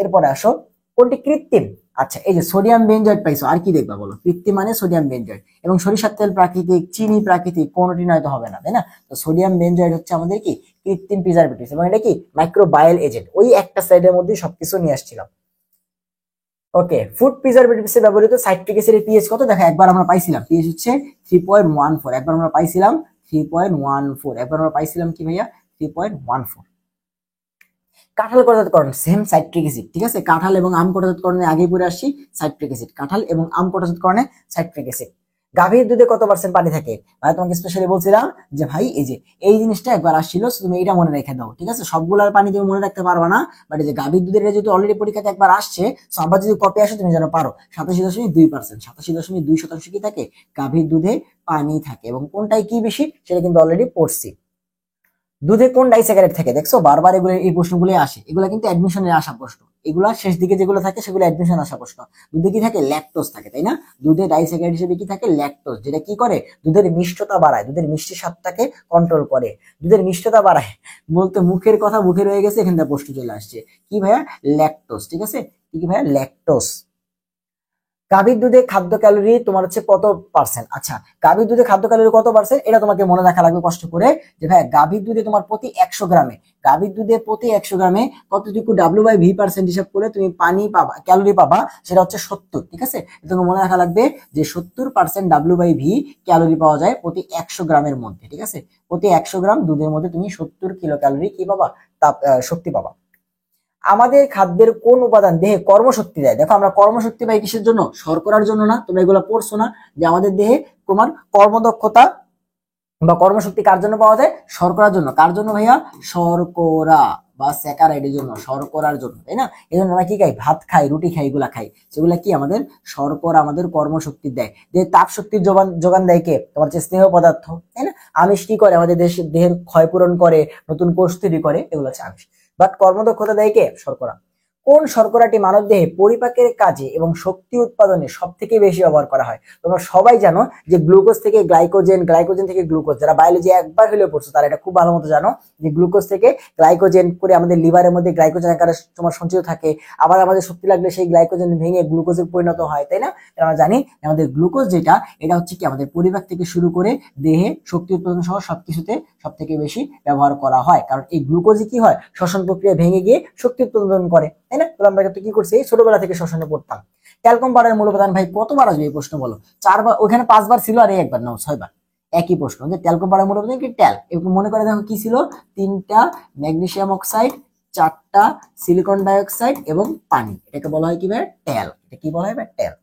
এরপরে আসো কোনটি কৃত্রিম? আচ্ছা, এই যে সোডিয়াম বেনজয়েড পাইছো, আর কি দেখবা বলো? কৃত্রিম মানে সোডিয়াম বেনজয়েড। এবং সরিষার তেল প্রাকৃতিক, চিনি প্রাকৃতিক, কোনটি নয়তো হবে না, তাই না? তো সোডিয়াম বেনজয়েড হচ্ছে আমাদের কি? কৃত্রিম প্রিজারভেটিভ, এবং এটা কি? Microbial agent. ওই একটা সাইডের মধ্যে সবকিছু নিয়ে আসছিলাম। ওকে, ফুড প্রিজারভেটিভস এ ব্যবহৃত সাইট্রিক অ্যাসিডের পিএইচ কত? দেখো একবার আমরা পাইছিলাম পিএইচ হচ্ছে 3.14, একবার আমরা পাইছিলাম 3.14, একবার আমরা পাইছিলাম কি ভাইয়া? 3.14। কাঁঠাল কর্জাতকরণ সেম সাইট্রিক অ্যাসিড, ঠিক আছে? কাঁঠাল এবং আম কর্জাতকরণে আগেই পড়ে আসছি সাইট্রিক অ্যাসিড। কাঁঠাল এবং আম কর্জাতকরণে সাইট্রিক অ্যাসিড। গাভীর দুধে কত পার্সেন্ট পানি থাকে? মানে তোমাকে স্পেশালি বলছিলাম যে ভাই এই যে এই জিনিসটা একবার আসছিল, তুমি এটা মনে রেখে দাও, ঠিক আছে? সবগুলার পানি তুমি মনে রাখতে পারবা না, বাট এই যে গাভীর দুধের যদি অলরেডি পরীক্ষাতে একবার আসছে, আবার যদি কপি আসে তুমি যেন পারো। 87.2%, 87.2% কি থাকে? গাভীর দুধে পানি থাকে। এবং কোনটাই কি বেশি সেটা কিন্তু অলরেডি পড়ছি। দুধে কোন ডাইস্যাকারাইড থাকে? দেখছো বারবার এগুলো এই প্রশ্নগুলো আসে, এগুলো কিন্তু অ্যাডমিশনে আসা প্রশ্ন, এগুলা শেষ দিকে যেগুলো থাকে সেগুলো অ্যাডমিশন আসা প্রশ্ন। দুধে কি থাকে? ল্যাকটোজ থাকে, তাই না? দুধে ডাইস্যাকারাইড হিসেবে কি থাকে? ল্যাকটোজ, যেটা কি করে? দুধের মিষ্টতা বাড়ায়, দুধের মিষ্টি স্বাদটাকে কন্ট্রোল করে, দুধের মিষ্টতা বাড়ায়। বলতে মুখের কথা মুখে রয়ে গেছে, এখান থেকে প্রশ্ন চলে আসছে কি ভাইয়া? ল্যাকটোজ, ঠিক আছে? কি ভাইয়া? ল্যাকটোজ। গাভীর দুধে খাদ্য ক্যালোরি তোমার হচ্ছে কত পার্সেন্ট? আচ্ছা, গাভীর দুধে খাদ্য ক্যালোরি কত পার্সেন্ট এটা তোমাকে মনে রাখা লাগবে কষ্ট করে, যে ভাই গাভীর দুধে তোমার প্রতি 100 গ্রামে, গাভীর দুধে প্রতি 100 গ্রামে কতটুকু W/V% হিসাব করে তুমি পানি পাবা, ক্যালোরি পাবা, সেটা হচ্ছে 70, ঠিক আছে? তোমাকে মনে রাখা লাগবে যে 70% W/V ক্যালোরি পাওয়া যায় প্রতি 100 গ্রামের মধ্যে, ঠিক আছে? প্রতি 100 গ্রাম দুধের মধ্যে তুমি 70 কিলো ক্যালোরি কি পাবা? শক্তি পাবা। আমাদের খাদ্যের কোন উপাদান দেহে কর্মশক্তি দেয়? দেখো আমরা কর্মশক্তি পাই কিসের জন্য? শর্করার জন্য না? তোমরা এগুলো পড়ছো না যে আমাদের দেহে তোমার কর্মদক্ষতা বা কর্মশক্তি কার জন্য পাওয়া যায়? শর্করার জন্য। কার জন্য ভাইয়া? শর্করা বা স্যাকারাইডের জন্য, শর্করার জন্য, তাই না? এই জন্য আমরা কি খাই? ভাত খাই, রুটি খাই, এগুলা খাই, সেগুলা কি আমাদের শর্করা আমাদের কর্মশক্তি দেয়। যে তাপ শক্তির যোগান দেয় কে? তোমার হচ্ছে স্নেহ পদার্থ, তাই না? আমিষ কি করে? আমাদের দেহের ক্ষয় পূরণ করে, নতুন কোষ তৈরি করে, এগুলো হচ্ছে আমিষ। বাট কর্মদক্ষতা দেয় কে? শর্করা। কোন শর্করাটি মানবদেহে পরিপাকের কাজে এবং শক্তি উৎপাদনে সব থেকে বেশি ব্যবহার করা হয়? তোমরা সবাই জানো যে গ্লুকোজ থেকে গ্লাইকোজেন, গ্লাইকোজেন থেকে গ্লুকোজ, যারা বায়োলজি একবার হলেও পড়ছো তারা এটা খুব ভালো মতো জানো যে গ্লুকোজ থেকে গ্লাইকোজেন করে আমাদের লিভারের মধ্যে গ্লাইকোজেন আকারে তোমার সঞ্চিত থাকে, আবার আমাদের শক্তি লাগলে সেই গ্লাইকোজেন ভেঙে গ্লুকোজে পরিণত হয়, তাই না? আমরা জানি আমাদের গ্লুকোজ যেটা, এটা হচ্ছে কি আমাদের পরিপাক থেকে শুরু করে দেহে শক্তি উৎপাদন সহ সবকিছুতে সব থেকে বেশি ব্যবহার করা হয়, কারণ এই গ্লুকোজই কি হয়? শ্বসন প্রক্রিয়া ভেঙে গিয়ে শক্তি উৎপাদন করে, তাই না? তো আমরা কি করছি? ছোটবেলা থেকে শ্বসনে পড়তাম। ট্যালকম পাউডারের মূল উপাদান ভাই কতবার আসবে এই প্রশ্ন বলো? 4বার, ওখানে 5বার ছিল আর একবার নাও 6বার। একই প্রশ্ন যে ট্যালকম পাউডারের মূল উপাদান কি? ট্যাল। এরকম মনে করে দেখো কি ছিল? 3টা ম্যাগনেসিয়াম অক্সাইড, 4টা সিলিকন ডাইঅক্সাইড এবং পানি, এটাকে বলা হয় কি ভাই? ট্যাল। এটা কি বলা হয় ভাই? ট্যাল।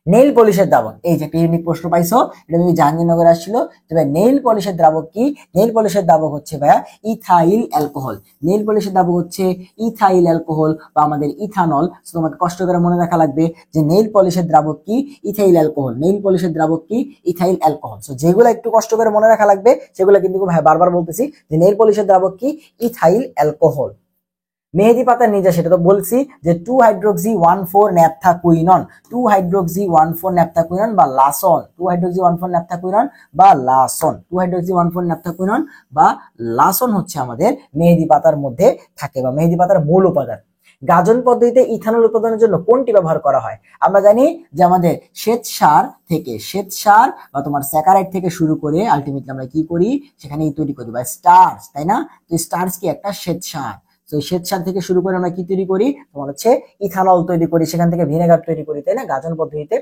নেইল পলিশের দ্রাবক, এই যে একটা ইউনিক প্রশ্ন পাইছো, এটা তুমি জাহাঙ্গীরনগরে আসছিল যে ভাই নেইল পলিশের দ্রাবক কি? নেইল পলিশের দ্রাবক হচ্ছে ভাইয়া ইথাইল অ্যালকোহল। নেইল পলিশের দ্রাবক হচ্ছে ইথাইল অ্যালকোহল বা আমাদের ইথানল। তোমাকে কষ্ট করে মনে রাখা লাগবে যে নেইল পলিশের দ্রাবক কি? Ethyl alcohol. নেইল পলিশের দ্রাবক কি? Ethyl alcohol. সো যেগুলো একটু কষ্ট করে মনে রাখা লাগবে সেগুলো কিন্তু ভাই বারবার বলতেছি যে নেইল পলিশের দ্রাবক কি? Ethyl alcohol. মেহেদি পাতার নিজা, সেটা তো বলছি যে 2-হাইড্রোক্সি-1,4-ন্যাপথাকুইনন, 2-হাইড্রোক্সি-1,4-ন্যাপথাকুইনন বা লাসন, 2-হাইড্রোক্সি-1,4-ন্যাপথাকুইনন বা লাসন, 2-হাইড্রোক্সি-1,4-ন্যাপথাকুইনন বা লাসন হচ্ছে আমাদের মেহেদি পাতার মধ্যে থাকে বা মেহেদি পাতার মূল উপাদান। গাজন পদ্ধতিতে ইথানল উৎপাদনের জন্য কোনটি ব্যবহার করা হয়? আমরা জানি যে আমাদের শ্বেত সার বা তোমার স্যাকারাইড থেকে শুরু করে আলটিমেটলি আমরা কি করি? সেখানে তৈরি করি বা স্টার্চ, তাই না? তো স্টার্চ কি? একটা শ্বেত সার। তো শ্বেত সার থেকে শুরু করে আমরা কি তৈরি করি? তোমার হচ্ছে ইথানল তৈরি করি, সেখান থেকে ভিনেগার তৈরি করি, তাই না? গাজন পদ্ধতিতে।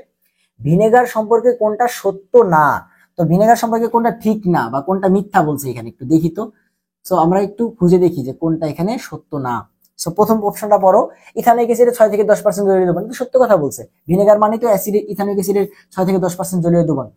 ভিনেগার সম্পর্কে কোনটা সত্য না? তো ভিনেগার সম্পর্কে কোনটা ঠিক না বা কোনটা মিথ্যা বলছে এখানে একটু দেখি তো। সো আমরা একটু খুঁজে দেখি যে কোনটা এখানে সত্য না। সো প্রথম অপশনটা পড়ো, ইথানিক অ্যাসিডের 6 থেকে 10% জলীয় দ্রবণ, কিন্তু সত্য কথা বলছে। ভিনেগার মানে তো অ্যাসিড, ইথানিক অ্যাসিডের 6 থেকে 10% জলীয় দ্রবণ।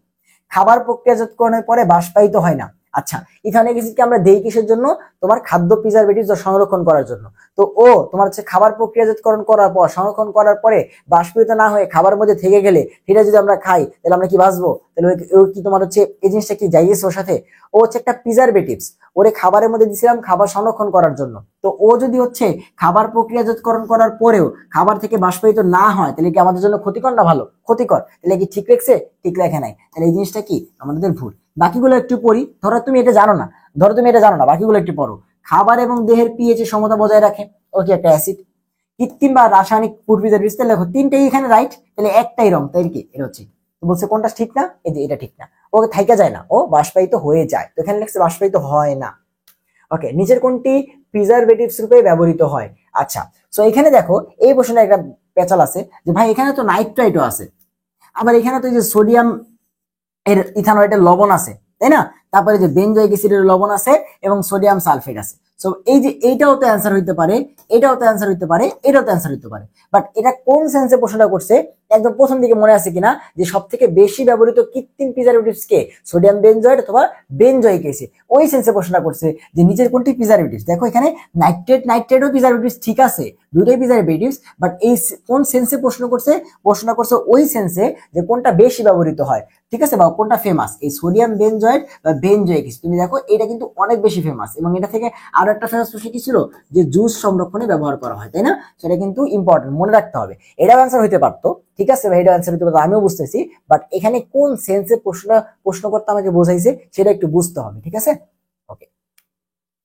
খাবার প্রক্রিয়াজাতকরণের পরে বাষ্পায়িত হয় না। আচ্ছা, ইথানিক অ্যাসিডকে আমরা দেই কিসের জন্য? তোমার খাদ্য প্রিজারভেটিভ সংরক্ষণ করার জন্য। তো ও তোমার হচ্ছে খাবার প্রক্রিয়াজাতকরণ করার পর, সংরক্ষণ করার পরে বাষ্পীয়তা না হয়ে খাবারের মধ্যে থেকে গেলে সেটা যদি আমরা খাই তাহলে আমরা কি বাঁচবো? তাহলে ও কি তোমার হচ্ছে এই জিনিসটা কি যাইয়েছে ওর সাথে? ও হচ্ছে একটা প্রিজারভেটিভস, ওরে খাবারের মধ্যে দিছিলাম খাবার সংরক্ষণ করার জন্য। তো ও যদি হচ্ছে খাবার প্রক্রিয়াজাতকরণ করার পরেও খাবার থেকে বাষ্পায়িত না হয় তাহলে কি আমাদের জন্য ক্ষতিকর না ভালো? ক্ষতিকর। তাহলে কি ঠিক রেখেছে? ঠিক লেখে নাই। তাহলে এই জিনিসটা কি আমাদের ভুল। বাকিগুলো একটু পড়ি। ধরো তুমি এটা জানো না, বাকিগুলো একটু পড়ো। খাবার এবং দেহের পিএইচ এর সমতা বজায় রাখে, ওকে একটা অ্যাসিড। কৃত্রিম বা রাসায়নিক ফুড প্রিজারভেটিভস, লেখো তিনটেই এখানে রাইট, তাহলে একটাই রং, তাই কি? এটা হচ্ছে বলছে কোনটা ঠিক না? এই যে এটা ঠিক না, ওকে থাইকা যায় না, ও বাষ্পায়িত হয়ে যায়, তো এখানে লিখছে বাষ্পায়িত হয় না। ওকে, নিচের কোনটি প্রিজারভেটিভস রূপে ব্যবহৃত হয়? আচ্ছা, সো এখানে দেখো এই প্রশ্নে একটা পেঁচাল আছে যে ভাই এখানে তো নাইট্রাইটও আছে, আবার এখানে তো এই যে সোডিয়াম এর ইথানয়েটের লবণ আছে, তাই না? তারপরে যে বেনজোইক অ্যাসিডের লবণ আছে এবং সোডিয়াম সালফেট আছে। সো এই যে এইটাও তো অ্যান্সার হইতে পারে, এটাও তো অ্যান্সার হইতে পারে, এটাও তো অ্যান্সার হইতে পারে। বাট এটা কোন সেন্সে প্রশ্নটা করছে একদম প্রথম দিকে মনে আছে কিনা, যে সব থেকে বেশি ব্যবহৃত কৃত্রিম প্রিজারভেটিভস কে? সোডিয়াম বেনজয়েড অথবা বেনজয়িক অ্যাসিড। ওই সেন্সে প্রশ্নটা করছে যে নিচের কোনটি প্রিজারভেটিভস। দেখো এখানে নাইট্রেটও প্রিজারভেটিভস, ঠিক আছে, দুটোই প্রিজারভেটিভস, বাট এই কোন সেন্সে প্রশ্ন করছে ওই সেন্সে যে কোনটা বেশি ব্যবহৃত হয়, ঠিক আছে, বা কোনটা ফেমাস। এই সোডিয়াম বেনজয়েড বা বেনজোইক অ্যাসিড। তুমি দেখো এটা কিন্তু অনেক বেশি ফেমাস, এবং এটা থেকে আরো একটা ফেমাস প্রশ্ন কি ছিল, যে জুস সংরক্ষণে ব্যবহার করা হয়, তাই না? সেটা কিন্তু ইম্পর্টেন্ট, মনে রাখতে হবে। এটাও অ্যান্সার হইতে পারতো, ঠিক আছে ভাই, এটা অ্যান্সার হইতে পারতো, আমিও বুঝতেছি, বাট এখানে কোন সেন্সে প্রশ্ন করতে আমাকে বোঝাইছে সেটা একটু বুঝতে হবে, ঠিক আছে? ওকে,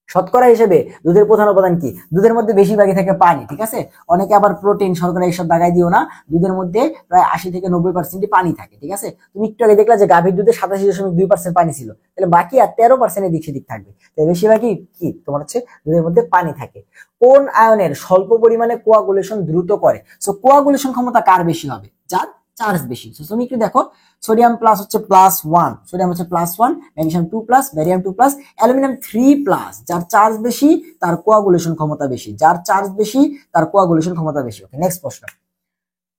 শতকরা হিসেবে দুধের প্রধান উপাদান কি? দুধের মধ্যে বেশিরভাগই থাকে পানি, ঠিক আছে? অনেকে আবার প্রোটিন, শর্করা এইসব দাগাই দিও না, দুধের মধ্যে প্রায় 80 থেকে 90% পানি থাকে, ঠিক আছে? তুমি একটু আগে দেখলা যে গাভীর দুধে 87.2% পানি ছিল, তাহলে বাকি আর 13% এদিক সেদিক থাকবে, তাই বেশিরভাগই কি তোমার হচ্ছে দুধের মধ্যে পানি থাকে। কোন আয়নের স্বল্প পরিমাণে কোয়াগুলেশন দ্রুত করে? সো কোয়াগুলেশন ক্ষমতা কার বেশি হবে? যার চার্জ বেশি। তুমি একটু দেখো, সোডিয়াম প্লাস হচ্ছে +1, সোডিয়াম হচ্ছে +1, ম্যাগনেসিয়াম 2+, ব্যারিয়াম 2+, অ্যালুমিনিয়াম 3+। যার চার্জ বেশি তার কোয়াগুলেশন ক্ষমতা বেশি, যার চার্জ বেশি তার কোয়াগুলেশন ক্ষমতা বেশি। ওকে, নেক্সট প্রশ্ন,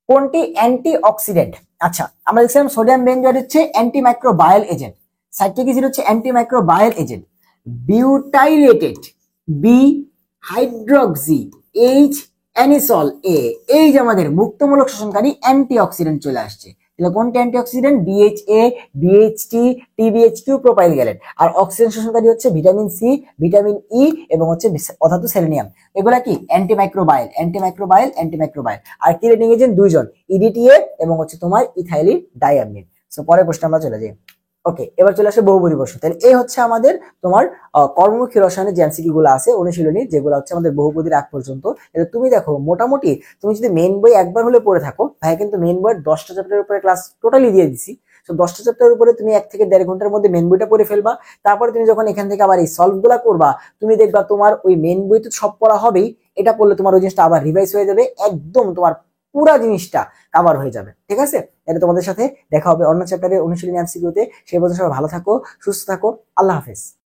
কোনটি অ্যান্টি অক্সিডেন্ট? আচ্ছা, আমরা দেখছিলাম সোডিয়াম বেনজয়েড হচ্ছে অ্যান্টিমাইক্রোবায়াল এজেন্ট, সাইট্রিক অ্যাসিড হচ্ছে antimicrobial agent, butylated, B hydroxy, H anisole, এ এই যে আমাদের মুক্তমূলক শোষণকারী অ্যান্টিঅক্সিডেন্ট চলে আসছে, কোনটি antioxidant? BHA, BHT, TBHQ, propyl gallate. আর অক্সিজেন শোষণকারী হচ্ছে ভিটামিন সি, ভিটামিন ই এবং হচ্ছে অধাতু সেলেনিয়াম। এগুলা কি? Antimicrobial, antimicrobial, antimicrobial. আর কিলেটিং এজেন্ট দুইজন, ইডিটিএ এবং হচ্ছে তোমার ইথাইলিন ডাইঅ্যামিন। সো পরের প্রশ্ন আমরা চলে যাই। ওকে, এবার চলে আসে বহুপদী প্রশ্ন। তাহলে এই হচ্ছে আমাদের তোমার কর্মমুখী রসায়নের যে এমসিকিউ গুলো আছে, অনুশীলনী, যেগুলো হচ্ছে আমাদের বহুপদীর আগ পর্যন্ত। এটা তুমি দেখো, মোটামুটি তুমি যদি মেন বই একবার হলে পড়ে থাকো, ভাই কিন্তু মেন বইয়ের 10টা চ্যাপ্টারের উপরে ক্লাস টোটালি দিয়ে দিছি। তো 10টা চ্যাপ্টারের উপরে তুমি 1 থেকে 1.5 ঘন্টার মধ্যে মেন বইটা পড়ে ফেলবা। তারপরে তুমি যখন এখান থেকে আবার এই সলভ গুলা করবা, তুমি দেখবা তোমার ওই মেন বই তো সব পড়া হবেই, এটা পড়লে তোমার ওই জিনিসটা আবার রিভাইজ হয়ে যাবে, একদম তোমার পুরা জিনিসটা কভার হয়ে যাবে, ঠিক আছে? এটা তোমাদের সাথে দেখা হবে অন্য চ্যাপ্টারের অনুশীলনী এমসিকিউতে। সেই পর্যন্ত সবাই ভালো থাকো, সুস্থ থাকো, আল্লাহ হাফেজ।